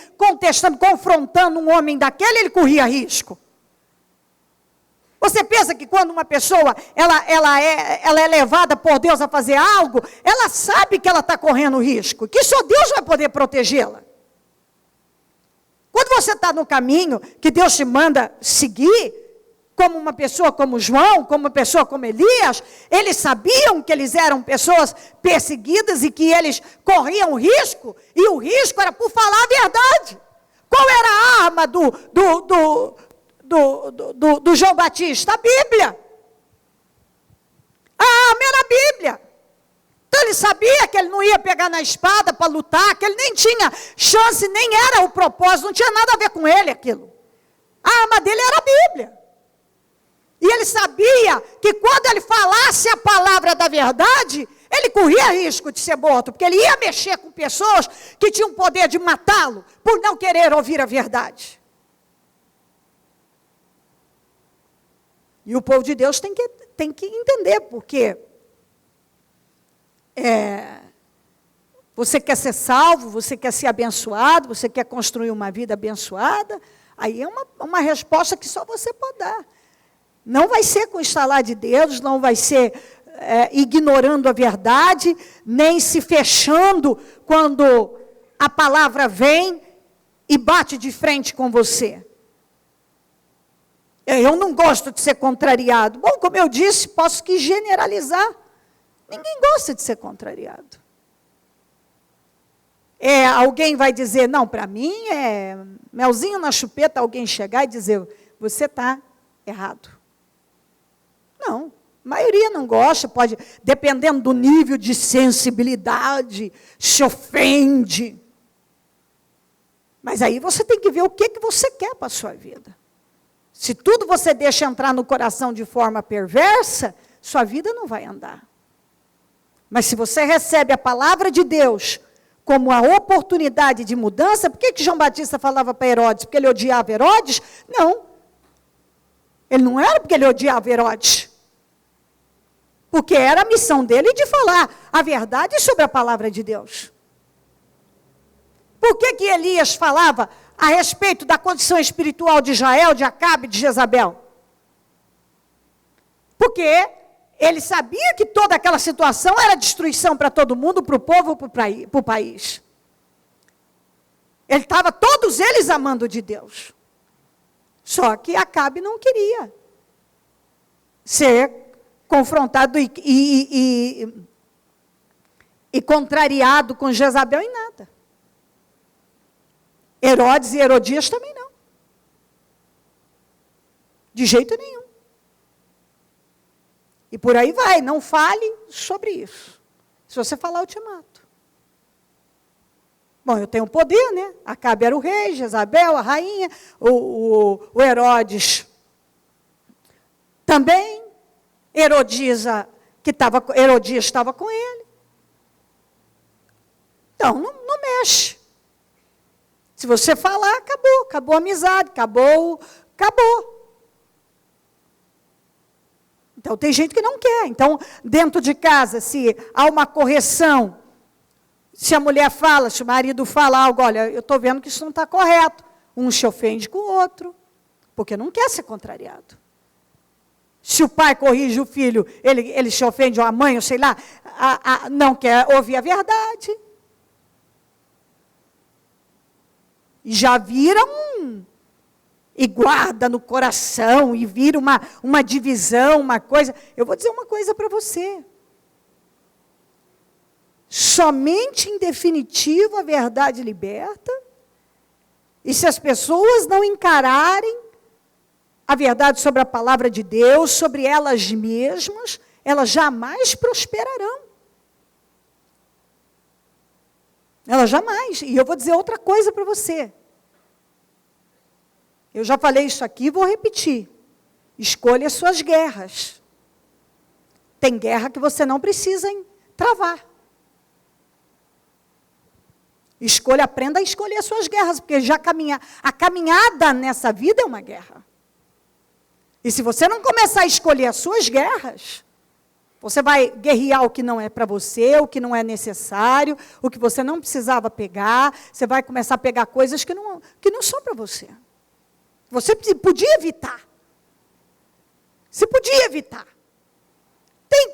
confrontando um homem daquele, ele corria risco. Você pensa que quando uma pessoa ela é levada por Deus a fazer algo, ela sabe que ela está correndo risco, que só Deus vai poder protegê-la. Quando você está no caminho que Deus te manda seguir, como uma pessoa como João, como uma pessoa como Elias, eles sabiam que eles eram pessoas perseguidas e que eles corriam risco, e o risco era por falar a verdade. Qual era a arma do João Batista? A Bíblia. A arma era a Bíblia. ele sabia que ele não ia pegar na espada para lutar, que ele nem tinha chance, nem era o propósito, não tinha nada a ver com ele aquilo. A arma dele era a Bíblia. E ele sabia que quando ele falasse a palavra da verdade, ele corria risco de ser morto, porque ele ia mexer com pessoas que tinham o poder de matá-lo, por não querer ouvir a verdade. E o povo de Deus tem que entender, porque você quer ser salvo, você quer ser abençoado, você quer construir uma vida abençoada, aí é uma resposta que só você pode dar. Não vai ser com o estalar de dedos, não vai ser ignorando a verdade, nem se fechando quando a palavra vem e bate de frente com você. Eu não gosto de ser contrariado. Bom, como eu disse, posso que generalizar. Ninguém gosta de ser contrariado. Alguém vai dizer, não, para mim é melzinho na chupeta, alguém chegar e dizer, você está errado. Não, a maioria não gosta, pode, dependendo do nível de sensibilidade, se ofende. Mas aí você tem que ver o que você quer para a sua vida. Se tudo você deixa entrar no coração de forma perversa, sua vida não vai andar. Mas se você recebe a palavra de Deus como a oportunidade de mudança, por que João Batista falava para Herodes? Porque ele odiava Herodes? Não. Ele não era porque ele odiava Herodes. Porque era a missão dele de falar a verdade sobre a palavra de Deus. Por que Elias falava a respeito da condição espiritual de Israel, de Acabe e de Jezabel? Porque ele sabia que toda aquela situação era destruição para todo mundo, para o povo, para o país. Ele estava, todos eles amando de Deus. Só que Acabe não queria ser confrontado e contrariado com Jezabel em nada. Herodes e Herodias também não. De jeito nenhum. E por aí vai, não fale sobre isso. Se você falar, eu te mato. Bom, eu tenho poder, né? Acabe era o rei, Jezabel, a rainha, o Herodes também. Herodias estava com ele. Então, não mexe. Se você falar, acabou a amizade, acabou. Então, tem gente que não quer. Então, dentro de casa, se há uma correção, se a mulher fala, se o marido fala algo, olha, eu estou vendo que isso não está correto. Um se ofende com o outro, porque não quer ser contrariado. Se o pai corrige o filho, ele se ofende, ou a mãe, ou sei lá, não quer ouvir a verdade. E já vira e guarda no coração, e vira uma divisão, uma coisa. Eu vou dizer uma coisa para você. Somente em definitivo a verdade liberta, e se as pessoas não encararem a verdade sobre a palavra de Deus, sobre elas mesmas, elas jamais prosperarão. Elas jamais. E eu vou dizer outra coisa para você. Eu já falei isso aqui e vou repetir. Escolha as suas guerras. Tem guerra que você não precisa travar. Aprenda a escolher as suas guerras, porque a caminhada nessa vida é uma guerra. E se você não começar a escolher as suas guerras, você vai guerrear o que não é para você, o que não é necessário, o que você não precisava pegar, você vai começar a pegar coisas que não são para você. Você podia evitar. Você podia evitar.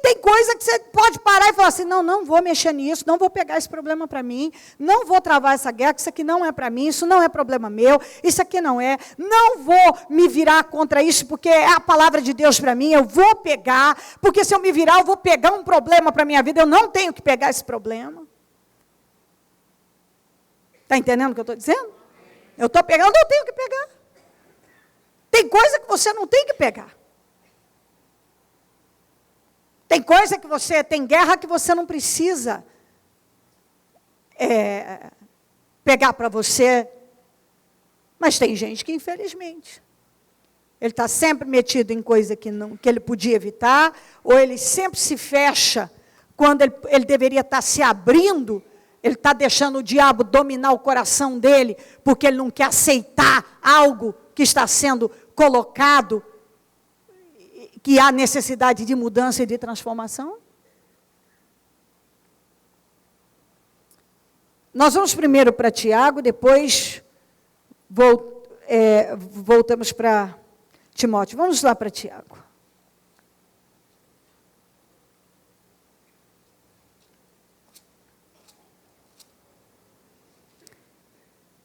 Tem coisa que você pode parar e falar assim, não vou mexer nisso, não vou pegar esse problema para mim, não vou travar essa guerra, que isso aqui não é para mim, isso não é problema meu, isso aqui não vou me virar contra isso, porque é a palavra de Deus para mim, eu vou pegar, porque se eu me virar, eu vou pegar um problema para a minha vida, eu não tenho que pegar esse problema. Está entendendo o que eu estou dizendo? Eu estou pegando, eu tenho que pegar. Tem coisa que você não tem que pegar. Tem coisa que você, tem guerra que você não precisa pegar para você. Mas tem gente que, infelizmente, ele está sempre metido em coisa que ele podia evitar, ou ele sempre se fecha quando ele deveria estar se abrindo. Ele está deixando o diabo dominar o coração dele, porque ele não quer aceitar algo que está sendo colocado, que há necessidade de mudança e de transformação. Nós vamos primeiro para Tiago, depois voltamos para Timóteo. Vamos lá para Tiago.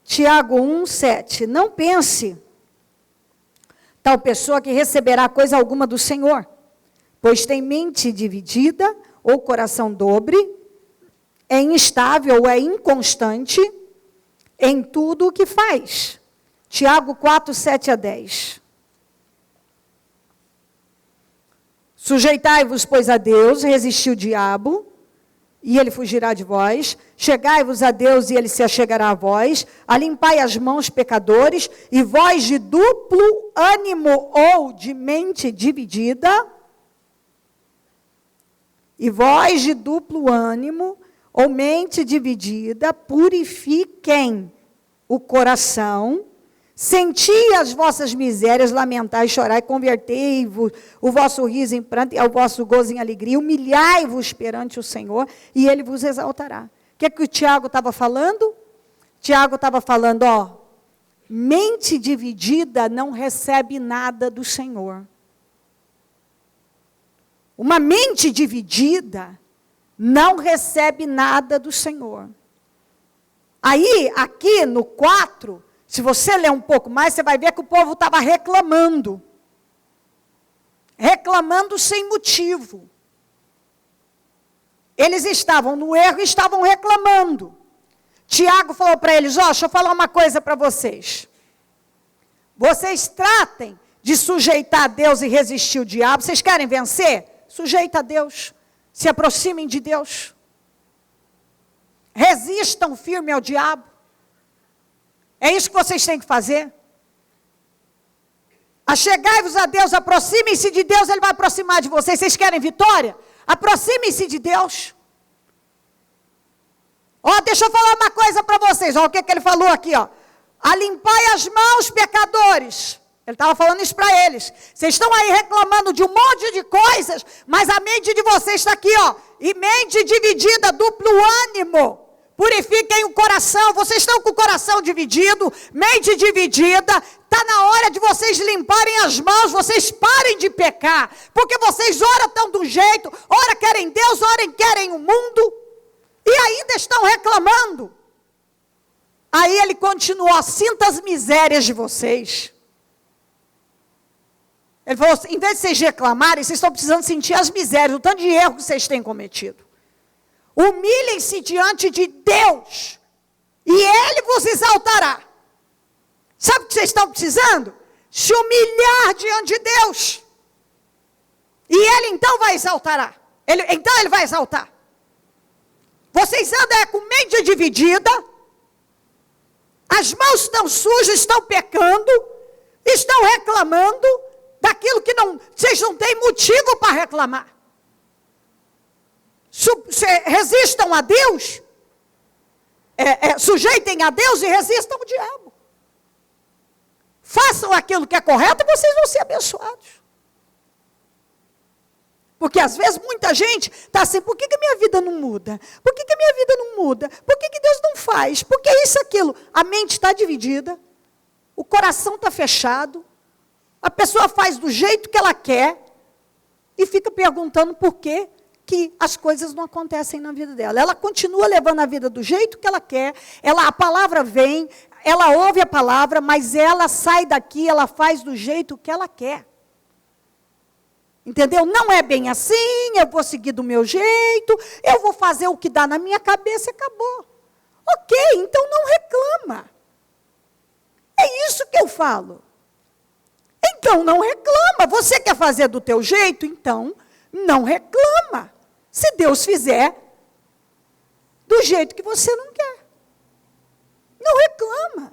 Tiago 1:7. Não pense tal pessoa que receberá coisa alguma do Senhor, pois tem mente dividida ou coração dobre, é instável ou é inconstante em tudo o que faz. Tiago 4:7-10. Sujeitai-vos, pois, a Deus, resisti o diabo, e ele fugirá de vós. Chegai-vos a Deus, e ele se achegará a vós. Alimpai as mãos, pecadores, e vós de duplo ânimo ou de mente dividida. E vós de duplo ânimo ou mente dividida, purifiquem o coração. Senti as vossas misérias, lamentai, chorai, convertei-vos o vosso riso em pranto e ao vosso gozo em alegria, humilhai-vos perante o Senhor e Ele vos exaltará. O que é que o Tiago estava falando? Tiago estava falando, mente dividida não recebe nada do Senhor. Uma mente dividida não recebe nada do Senhor. Aí, aqui no 4... se você ler um pouco mais, você vai ver que o povo estava reclamando. Reclamando sem motivo. Eles estavam no erro e estavam reclamando. Tiago falou para eles, deixa eu falar uma coisa para vocês. Vocês tratem de sujeitar a Deus e resistir o diabo. Vocês querem vencer? Sujeita a Deus. Se aproximem de Deus. Resistam firme ao diabo. É isso que vocês têm que fazer. Achegai-vos a Deus, aproximem-se de Deus, Ele vai aproximar de vocês. Vocês querem vitória? Aproximem-se de Deus. Deixa eu falar uma coisa para vocês. O que ele falou aqui, Alimpai as mãos, pecadores. Ele estava falando isso para eles. Vocês estão aí reclamando de um monte de coisas, mas a mente de vocês está aqui, e mente dividida, duplo ânimo. Purifiquem o coração. Vocês estão com o coração dividido, mente dividida. Está na hora de vocês limparem as mãos. Vocês parem de pecar. Porque vocês ora estão de um jeito, ora querem Deus, ora querem o mundo. E ainda estão reclamando. Aí ele continuou, sinta as misérias de vocês. Ele falou, em vez de vocês reclamarem, vocês estão precisando sentir as misérias, o tanto de erro que vocês têm cometido. Humilhem-se diante de Deus, e Ele vos exaltará. Sabe o que vocês estão precisando? Se humilhar diante de Deus. E Ele então vai exaltar. Então Ele vai exaltar. Vocês andam com mente dividida, as mãos estão sujas, estão pecando, estão reclamando daquilo que vocês não têm motivo para reclamar. Resistam a Deus, sujeitem a Deus e resistam ao diabo. Façam aquilo que é correto e vocês vão ser abençoados. Porque às vezes muita gente está assim, por que a minha vida não muda? Por que a minha vida não muda? Por que Deus não faz? Por que isso, aquilo? A mente está dividida, o coração está fechado, a pessoa faz do jeito que ela quer e fica perguntando por quê que as coisas não acontecem na vida dela. Ela continua levando a vida do jeito que ela quer, a palavra vem, ela ouve a palavra, mas ela sai daqui, ela faz do jeito que ela quer. Entendeu? Não é bem assim, eu vou seguir do meu jeito, eu vou fazer o que dá na minha cabeça e acabou. Ok, então não reclama. É isso que eu falo. Então não reclama, você quer fazer do teu jeito? Então Não reclama. Se Deus fizer do jeito que você não quer. Não reclama.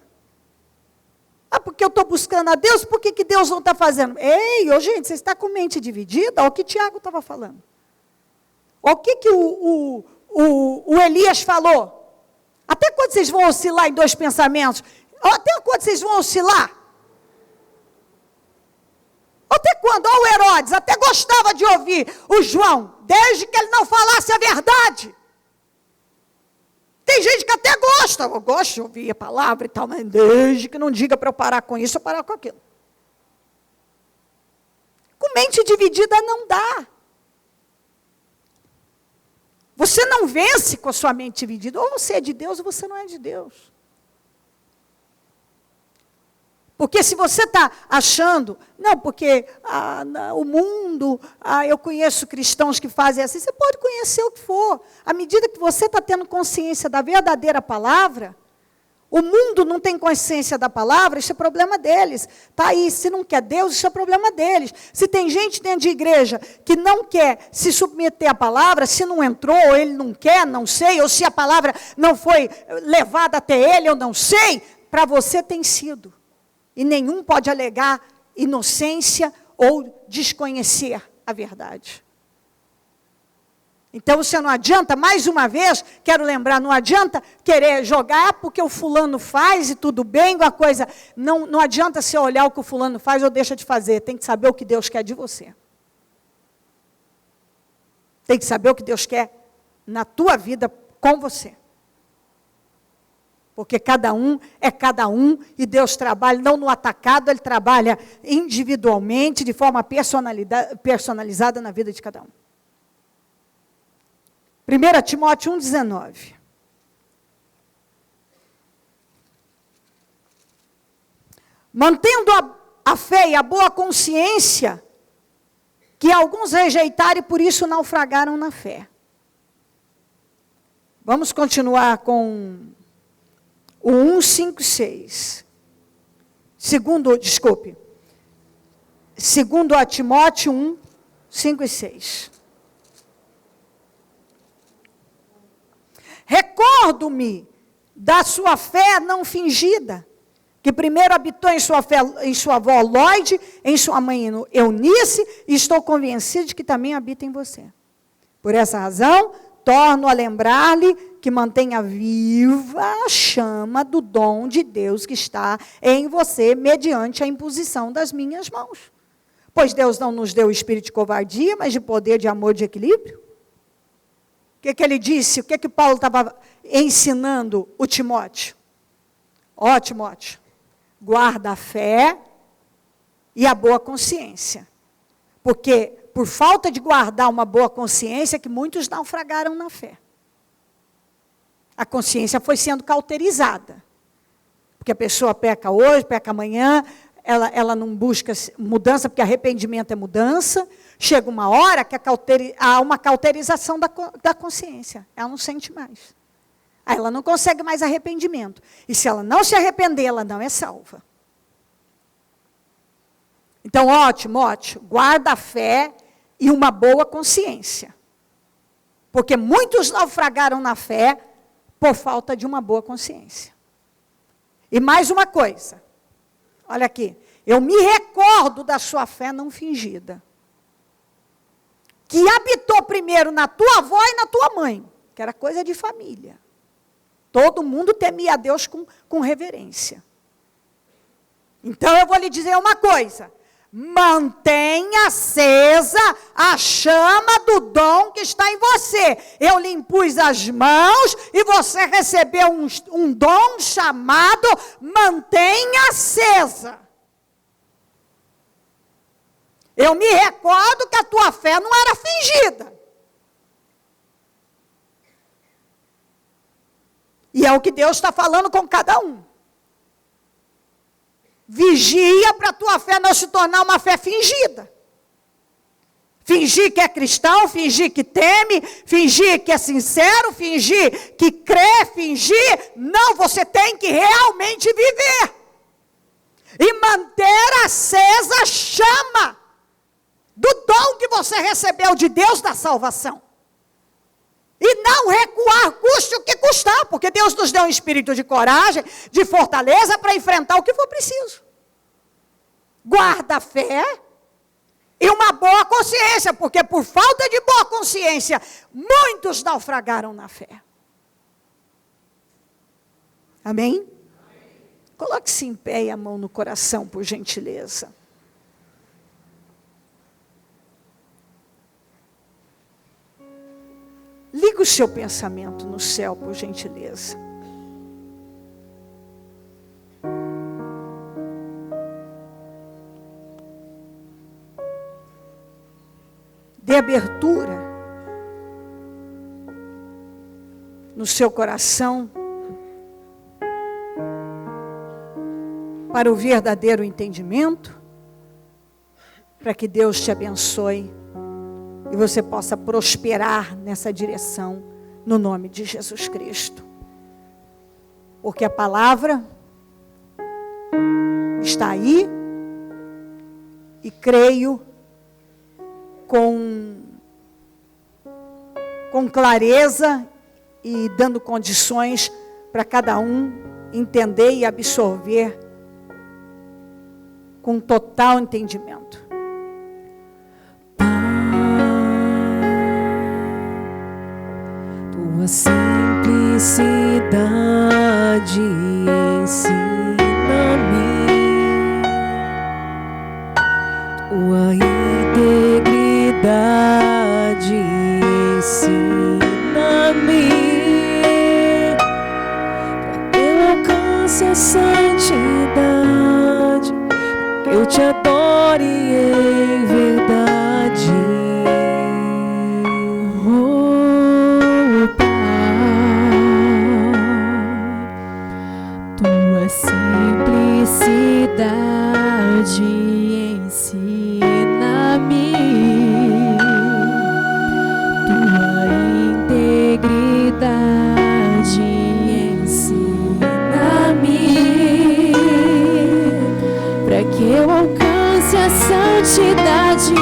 Porque eu estou buscando a Deus, por que Deus não está fazendo? Ei, gente, você está com mente dividida? Olha o que Tiago estava falando. Olha o que o Elias falou. Até quando vocês vão oscilar em dois pensamentos? Até quando vocês vão oscilar? Até quando? Olha o Herodes, até gostava de ouvir o João, desde que ele não falasse a verdade. Tem gente que até gosta, eu gosto de ouvir a palavra e tal, mas desde que não diga para eu parar com isso, eu parar com aquilo. Com mente dividida não dá. Você não vence com a sua mente dividida. Ou você é de Deus ou você não é de Deus. Porque se você está achando, não, porque o mundo, eu conheço cristãos que fazem assim, você pode conhecer o que for. À medida que você está tendo consciência da verdadeira palavra, o mundo não tem consciência da palavra, isso é problema deles. Está aí, se não quer Deus, isso é problema deles. Se tem gente dentro de igreja que não quer se submeter à palavra, se não entrou, ou ele não quer, não sei, ou se a palavra não foi levada até ele, eu não sei, para você tem sido. E nenhum pode alegar inocência ou desconhecer a verdade. Então, você não adianta, mais uma vez, quero lembrar, não adianta querer jogar porque o fulano faz e tudo bem, uma coisa, não adianta você olhar o que o fulano faz ou deixa de fazer, tem que saber o que Deus quer de você. Tem que saber o que Deus quer na tua vida com você. Porque cada um é cada um e Deus trabalha não no atacado, Ele trabalha individualmente, de forma personalizada na vida de cada um. 1 Timóteo 1,19. Mantendo a fé e a boa consciência, que alguns rejeitaram e por isso naufragaram na fé. Vamos continuar com o 1:5-6. Segundo a Timóteo 1:5-6. Recordo-me da sua fé não fingida, que primeiro habitou em sua avó Lóide, em sua mãe Eunice, e estou convencido de que também habita em você. Por essa razão, torno a lembrar-lhe que mantenha viva a chama do dom de Deus que está em você, mediante a imposição das minhas mãos. Pois Deus não nos deu espírito de covardia, mas de poder, de amor, de equilíbrio. O que ele disse? O que Paulo estava ensinando o Timóteo? Ó, Timóteo, guarda a fé e a boa consciência. Porque por falta de guardar uma boa consciência, que muitos naufragaram na fé. A consciência foi sendo cauterizada. Porque a pessoa peca hoje, peca amanhã, ela não busca mudança, porque arrependimento é mudança. Chega uma hora que há uma cauterização da consciência. Ela não sente mais. Aí ela não consegue mais arrependimento. E se ela não se arrepender, ela não é salva. Então, ó, Timóteo, guarda a fé e uma boa consciência. Porque muitos naufragaram na fé por falta de uma boa consciência. E mais uma coisa. Olha aqui. Eu me recordo da sua fé não fingida. Que habitou primeiro na tua avó e na tua mãe. Que era coisa de família. Todo mundo temia a Deus com reverência. Então eu vou lhe dizer uma coisa. Mantenha acesa a chama do dom que está em você. Eu lhe impus as mãos e você recebeu um dom chamado mantenha acesa. Eu me recordo que a tua fé não era fingida. E é o que Deus está falando com cada um. Vigia para a tua fé não se tornar uma fé fingida. Fingir que é cristão, fingir que teme, fingir que é sincero, fingir que crê, fingir. Não, você tem que realmente viver. E manter acesa a chama do dom que você recebeu de Deus da salvação. E não recuar, custe o que custar, porque Deus nos deu um espírito de coragem, de fortaleza para enfrentar o que for preciso. Guarda a fé e uma boa consciência, porque por falta de boa consciência, muitos naufragaram na fé. Amém? Coloque-se em pé e a mão no coração, por gentileza. Liga o seu pensamento no céu, por gentileza. Dê abertura no seu coração para o verdadeiro entendimento, para que Deus te abençoe e você possa prosperar nessa direção, no nome de Jesus Cristo. Porque a palavra está aí, e creio com clareza e dando condições para cada um entender e absorver com total entendimento. Tua simplicidade ensina-me, tua integridade ensina-me, para que eu alcance a santidade, que eu te adore em verdade. Simplicidade ensina-me, tua integridade ensina-me, para que eu alcance a santidade,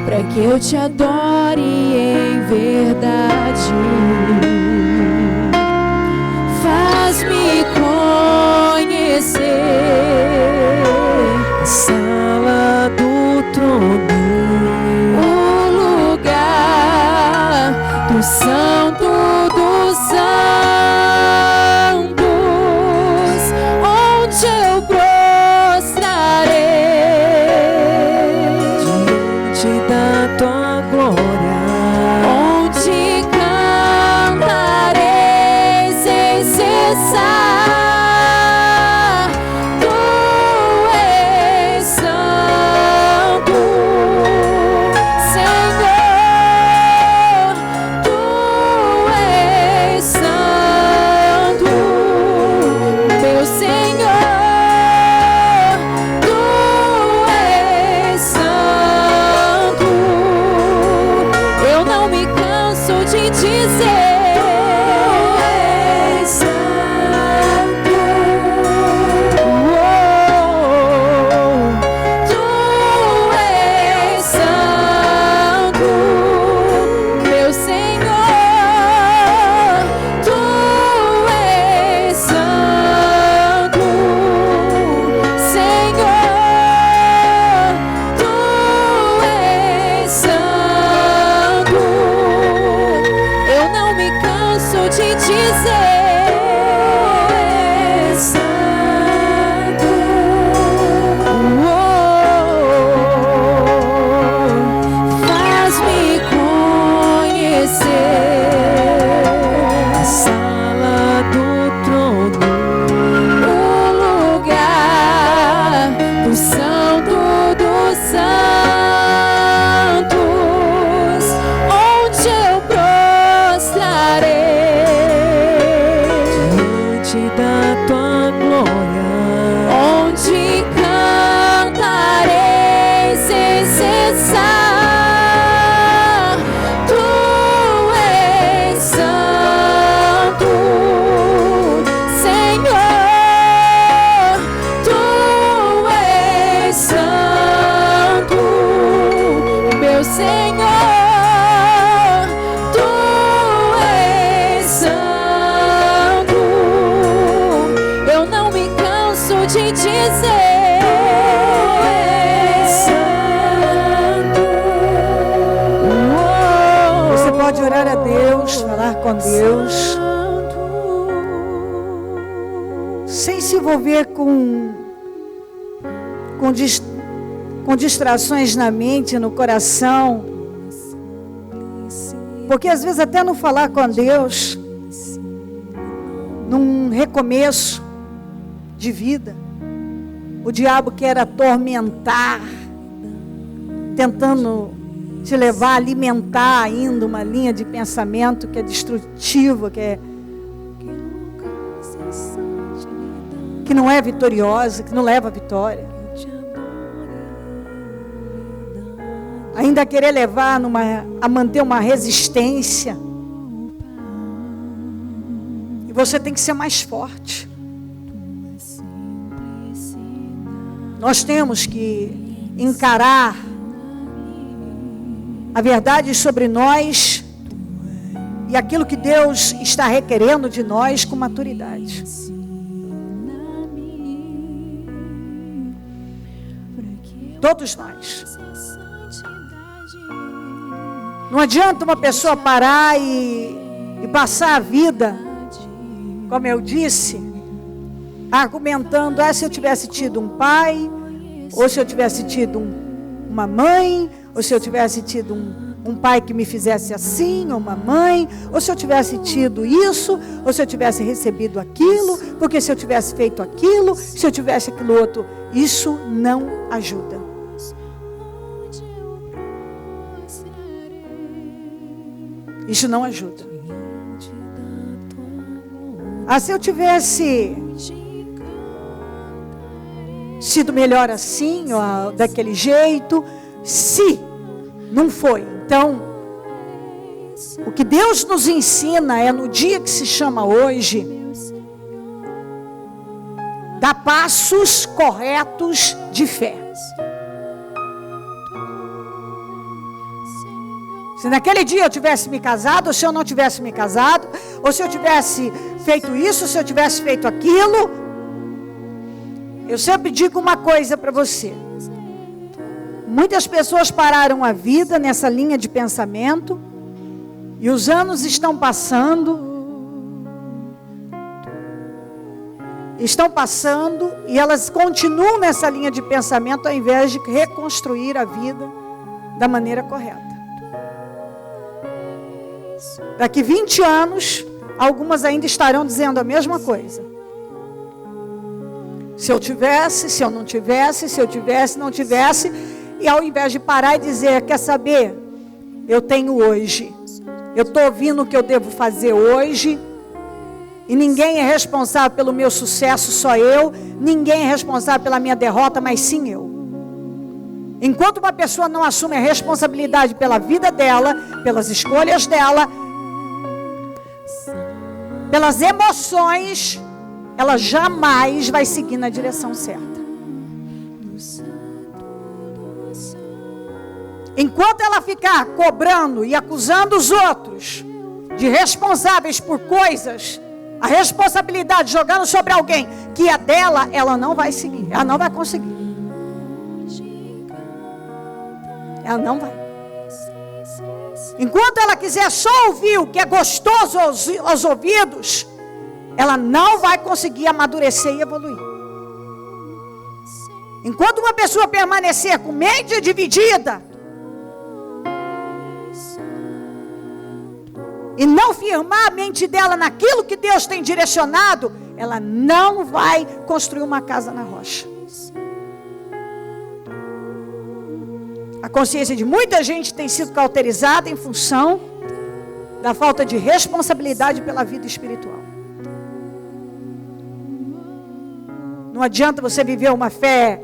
para que eu te adore em verdade. Faz-me conhecer a sala do trono, o lugar do Santo dos Santos, onde eu prostrarei diante da tua glória, onde cantarei sem cessar. Tu és santo. Você pode orar a Deus, falar com Deus, sem se envolver com distrações na mente, no coração. Porque às vezes até não falar com Deus, num recomeço de vida, o diabo quer atormentar, tentando te levar a alimentar ainda uma linha de pensamento que é destrutiva, que não é vitoriosa, que não leva à vitória. Ainda querer levar a manter uma resistência. E você tem que ser mais forte. Nós temos que encarar a verdade sobre nós e aquilo que Deus está requerendo de nós com maturidade. Todos nós. Não adianta uma pessoa parar e passar a vida, como eu disse, argumentando, se eu tivesse tido um pai, ou se eu tivesse tido uma mãe, ou se eu tivesse tido um pai que me fizesse assim, ou uma mãe, ou se eu tivesse tido isso, ou se eu tivesse recebido aquilo, porque se eu tivesse feito aquilo, se eu tivesse aquilo outro, isso não ajuda. Isso não ajuda. Se eu tivesse sido melhor assim, ou daquele jeito, se não foi. Então, o que Deus nos ensina é no dia que se chama hoje, dar passos corretos de fé. Se naquele dia eu tivesse me casado, ou se eu não tivesse me casado, ou se eu tivesse feito isso, ou se eu tivesse feito aquilo, eu sempre digo uma coisa para você. Muitas pessoas pararam a vida nessa linha de pensamento, e os anos estão passando, e elas continuam nessa linha de pensamento, ao invés de reconstruir a vida da maneira correta. Daqui 20 anos, algumas ainda estarão dizendo a mesma coisa. Se eu tivesse, se eu não tivesse, se eu tivesse, não tivesse. E ao invés de parar e dizer, quer saber? Eu tenho hoje. Eu estou ouvindo o que eu devo fazer hoje. E ninguém é responsável pelo meu sucesso, só eu. Ninguém é responsável pela minha derrota, mas sim eu. Enquanto uma pessoa não assume a responsabilidade pela vida dela, pelas escolhas dela, pelas emoções, ela jamais vai seguir na direção certa. Enquanto ela ficar cobrando e acusando os outros de responsáveis por coisas, a responsabilidade jogando sobre alguém que é dela, ela não vai seguir, ela não vai conseguir. Ela não vai. Enquanto ela quiser só ouvir o que é gostoso aos ouvidos, ela não vai conseguir amadurecer e evoluir. Enquanto uma pessoa permanecer com mente dividida e não firmar a mente dela naquilo que Deus tem direcionado, ela não vai construir uma casa na rocha. A consciência de muita gente tem sido cauterizada em função da falta de responsabilidade pela vida espiritual. Não adianta você viver uma fé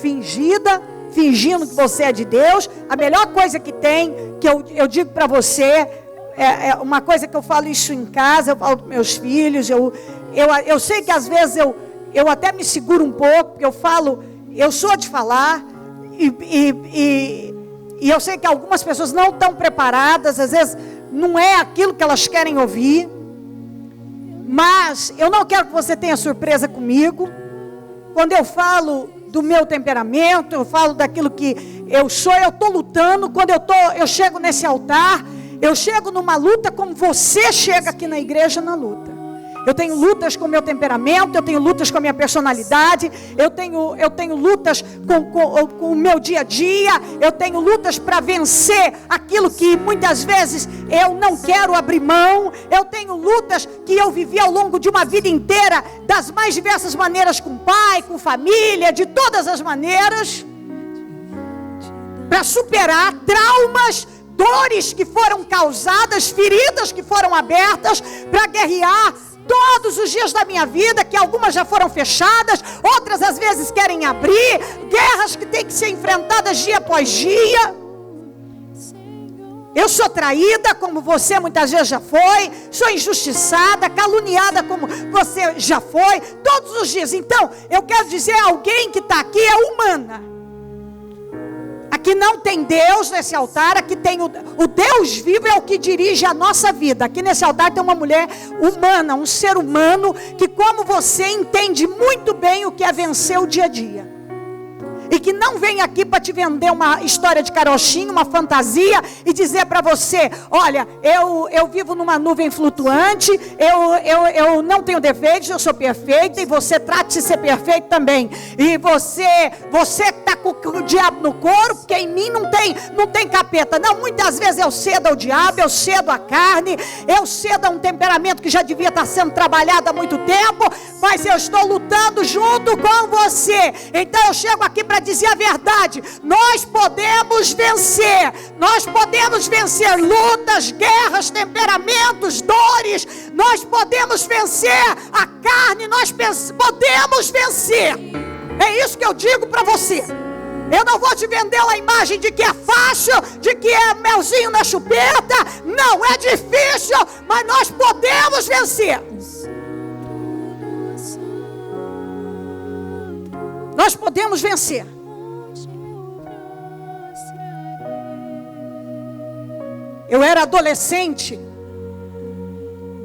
fingida, fingindo que você é de Deus. A melhor coisa que tem, que eu digo para você, é uma coisa que eu falo isso em casa, eu falo para meus filhos, eu sei que às vezes eu até me seguro um pouco, porque eu falo, eu sou de falar, e eu sei que algumas pessoas não estão preparadas, às vezes não é aquilo que elas querem ouvir, mas eu não quero que você tenha surpresa comigo, quando eu falo do meu temperamento, eu falo daquilo que eu sou, eu estou lutando. Quando eu chego nesse altar, eu chego numa luta como você chega aqui na igreja na luta. Eu tenho lutas com o meu temperamento, eu tenho lutas com a minha personalidade, eu tenho lutas com o meu dia a dia, eu tenho lutas para vencer aquilo que muitas vezes eu não quero abrir mão, eu tenho lutas que eu vivi ao longo de uma vida inteira, das mais diversas maneiras, com pai, com família, de todas as maneiras, para superar traumas, dores que foram causadas, feridas que foram abertas, para guerrear todos os dias da minha vida, que algumas já foram fechadas, outras às vezes querem abrir, guerras que têm que ser enfrentadas dia após dia. Eu sou traída, como você muitas vezes já foi, sou injustiçada, caluniada, como você já foi, todos os dias. Então, eu quero dizer, alguém que está aqui é humana. Aqui não tem Deus nesse altar, aqui tem o Deus vivo, é o que dirige a nossa vida. Aqui nesse altar tem uma mulher humana, um ser humano, que como você entende muito bem o que é vencer o dia a dia. E que não vem aqui para te vender uma história de carochinho, uma fantasia, e dizer para você, olha, eu vivo numa nuvem flutuante, eu não tenho defeitos, eu sou perfeita, e você trate de ser perfeito também. E você está com o diabo no couro, porque em mim não tem capeta. Não, muitas vezes eu cedo ao diabo, eu cedo à carne, eu cedo a um temperamento que já devia estar sendo trabalhado há muito tempo, mas eu estou lutando junto com você. Então eu chego aqui para dizer a verdade, nós podemos vencer lutas, guerras, temperamentos, dores, nós podemos vencer a carne, nós podemos vencer. É isso que eu digo para você. Eu não vou te vender uma imagem de que é fácil, de que é melzinho na chupeta. Não, é difícil, mas nós podemos vencer. Nós podemos vencer. Eu era adolescente.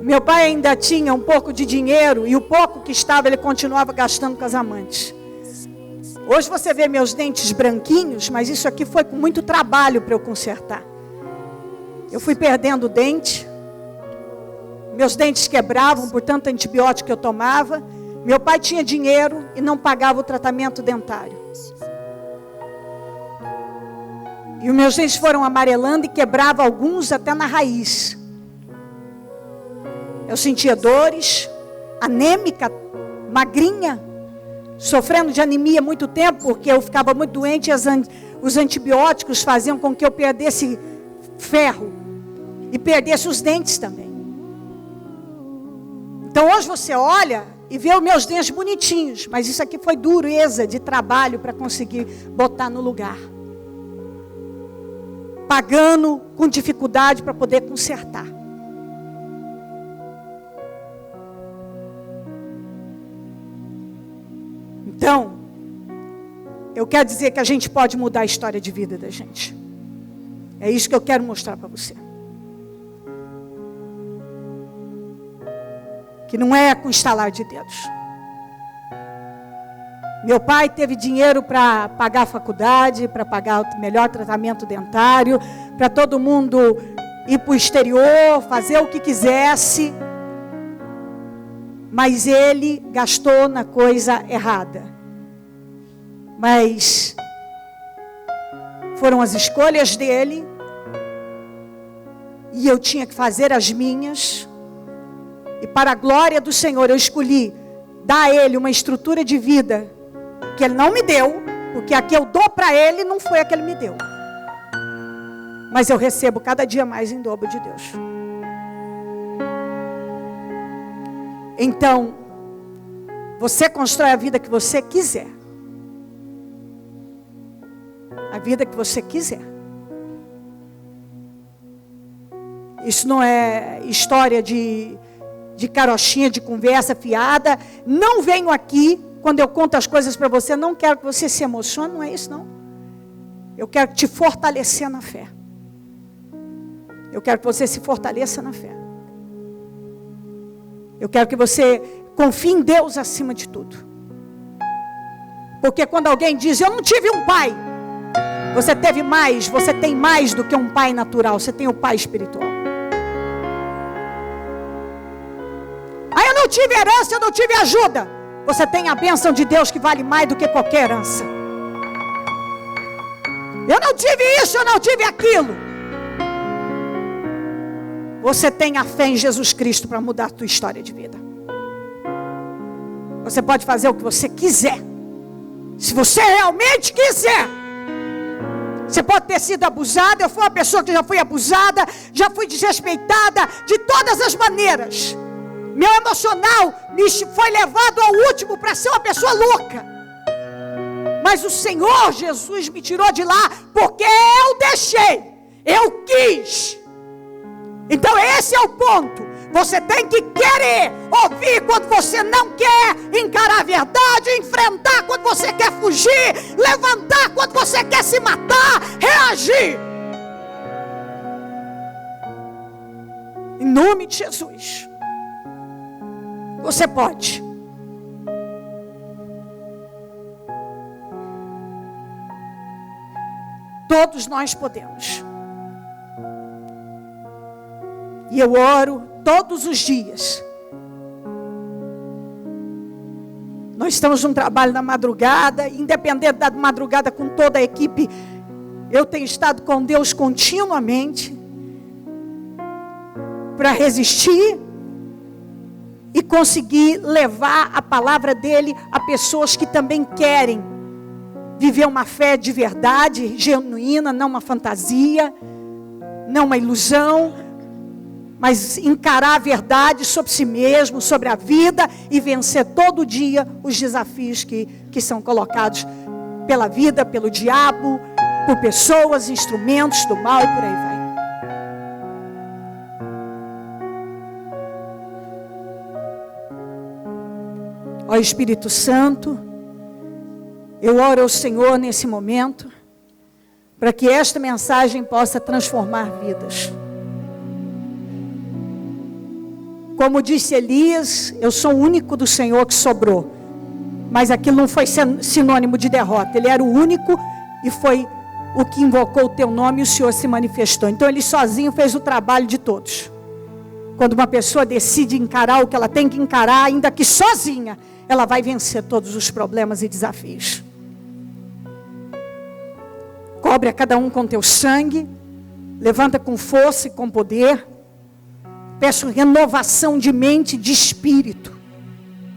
Meu pai ainda tinha um pouco de dinheiro, e o pouco que estava ele continuava gastando com as amantes. Hoje você vê meus dentes branquinhos, mas isso aqui foi com muito trabalho para eu consertar. Eu fui perdendo o dente, meus dentes quebravam por tanto antibiótico que eu tomava. Meu pai tinha dinheiro e não pagava o tratamento dentário. E os meus dentes foram amarelando e quebrava alguns até na raiz. Eu sentia dores, anêmica, magrinha, sofrendo de anemia há muito tempo, porque eu ficava muito doente e os antibióticos faziam com que eu perdesse ferro e perdesse os dentes também. Então hoje você olha e vê os meus dentes bonitinhos, mas isso aqui foi dureza de trabalho para conseguir botar no lugar. Pagando com dificuldade para poder consertar. Então, eu quero dizer que a gente pode mudar a história de vida da gente. É isso que eu quero mostrar para você. Que não é com estalar de dedos. Meu pai teve dinheiro para pagar a faculdade, para pagar o melhor tratamento dentário, para todo mundo ir para o exterior, fazer o que quisesse. Mas ele gastou na coisa errada. Mas foram as escolhas dele, e eu tinha que fazer as minhas. E para a glória do Senhor, eu escolhi dar a ele uma estrutura de vida que ele não me deu, porque a que eu dou para ele não foi a que ele me deu. Mas eu recebo cada dia mais em dobro de Deus. Então, você constrói a vida que você quiser. A vida que você quiser. Isso não é história de carochinha, de conversa fiada. Não venho aqui, quando eu conto as coisas para você, não quero que você se emocione, não é isso não. Eu quero te fortalecer na fé. Eu quero que você se fortaleça na fé. Eu quero que você confie em Deus acima de tudo. Porque quando alguém diz, eu não tive um pai, você teve mais, você tem mais do que um pai natural, você tem o pai espiritual. Eu não tive herança, eu não tive ajuda. Você tem a bênção de Deus que vale mais do que qualquer herança. Eu não tive isso, eu não tive aquilo. Você tem a fé em Jesus Cristo para mudar a tua história de vida. Você pode fazer o que você quiser. Se você realmente quiser. Você pode ter sido abusada. Eu fui uma pessoa que já fui abusada, já fui desrespeitada de todas as maneiras. Meu emocional me foi levado ao último para ser uma pessoa louca. Mas o Senhor Jesus me tirou de lá porque eu deixei, eu quis. Então esse é o ponto. Você tem que querer ouvir quando você não quer, encarar a verdade, enfrentar quando você quer fugir, levantar quando você quer se matar, reagir. Em nome de Jesus. Você pode. Todos nós podemos. E eu oro todos os dias. Nós estamos num trabalho na madrugada, independente da madrugada com toda a equipe, eu tenho estado com Deus continuamente para resistir e conseguir levar a palavra dele a pessoas que também querem viver uma fé de verdade, genuína, não uma fantasia, não uma ilusão, mas encarar a verdade sobre si mesmo, sobre a vida e vencer todo dia os desafios que são colocados pela vida, pelo diabo, por pessoas, instrumentos do mal e por aí vai. Ó Espírito Santo, eu oro ao Senhor nesse momento, para que esta mensagem possa transformar vidas. Como disse Elias, eu sou o único do Senhor que sobrou. Mas aquilo não foi sinônimo de derrota. Ele era o único e foi o que invocou o teu nome e o Senhor se manifestou. Então ele sozinho fez o trabalho de todos. Quando uma pessoa decide encarar o que ela tem que encarar, ainda que sozinha, ela vai vencer todos os problemas e desafios. Cobre a cada um com teu sangue. Levanta com força e com poder. Peço renovação de mente, de espírito.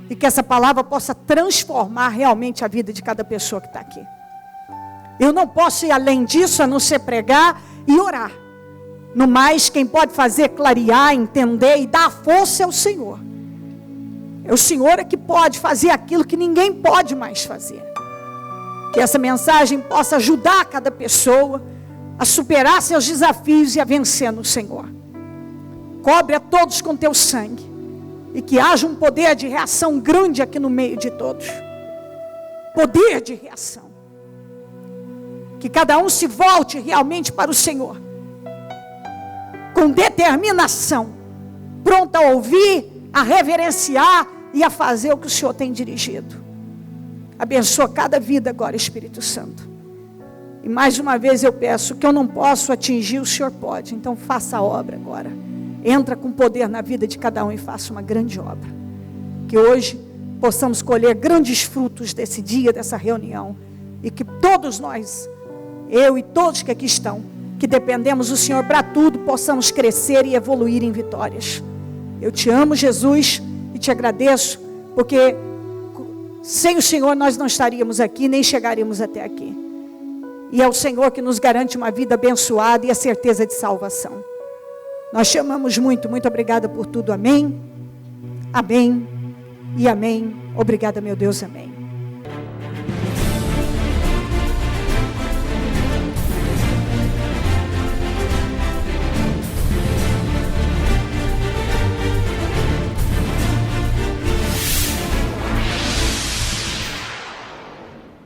E que essa palavra possa transformar realmente a vida de cada pessoa que está aqui. Eu não posso ir além disso, a não ser pregar e orar. No mais, quem pode fazer clarear, entender e dar força é o Senhor. É o Senhor que pode fazer aquilo que ninguém pode mais fazer. Que essa mensagem possa ajudar cada pessoa a superar seus desafios e a vencer no Senhor. Cobre a todos com teu sangue. E que haja um poder de reação grande aqui no meio de todos. Poder de reação. Que cada um se volte realmente para o Senhor. Com determinação. Pronto a ouvir, a reverenciar e a fazer o que o Senhor tem dirigido. Abençoa cada vida agora, Espírito Santo. E mais uma vez eu peço que eu não posso atingir, o Senhor pode. Então faça a obra agora. Entra com poder na vida de cada um e faça uma grande obra. Que hoje possamos colher grandes frutos desse dia, dessa reunião. E que todos nós, eu e todos que aqui estão, que dependemos do Senhor para tudo, possamos crescer e evoluir em vitórias. Eu te amo, Jesus, e te agradeço, porque sem o Senhor nós não estaríamos aqui, nem chegaríamos até aqui. E é o Senhor que nos garante uma vida abençoada e a certeza de salvação. Nós te amamos muito, muito obrigada por tudo, amém, amém e amém. Obrigada, meu Deus, amém.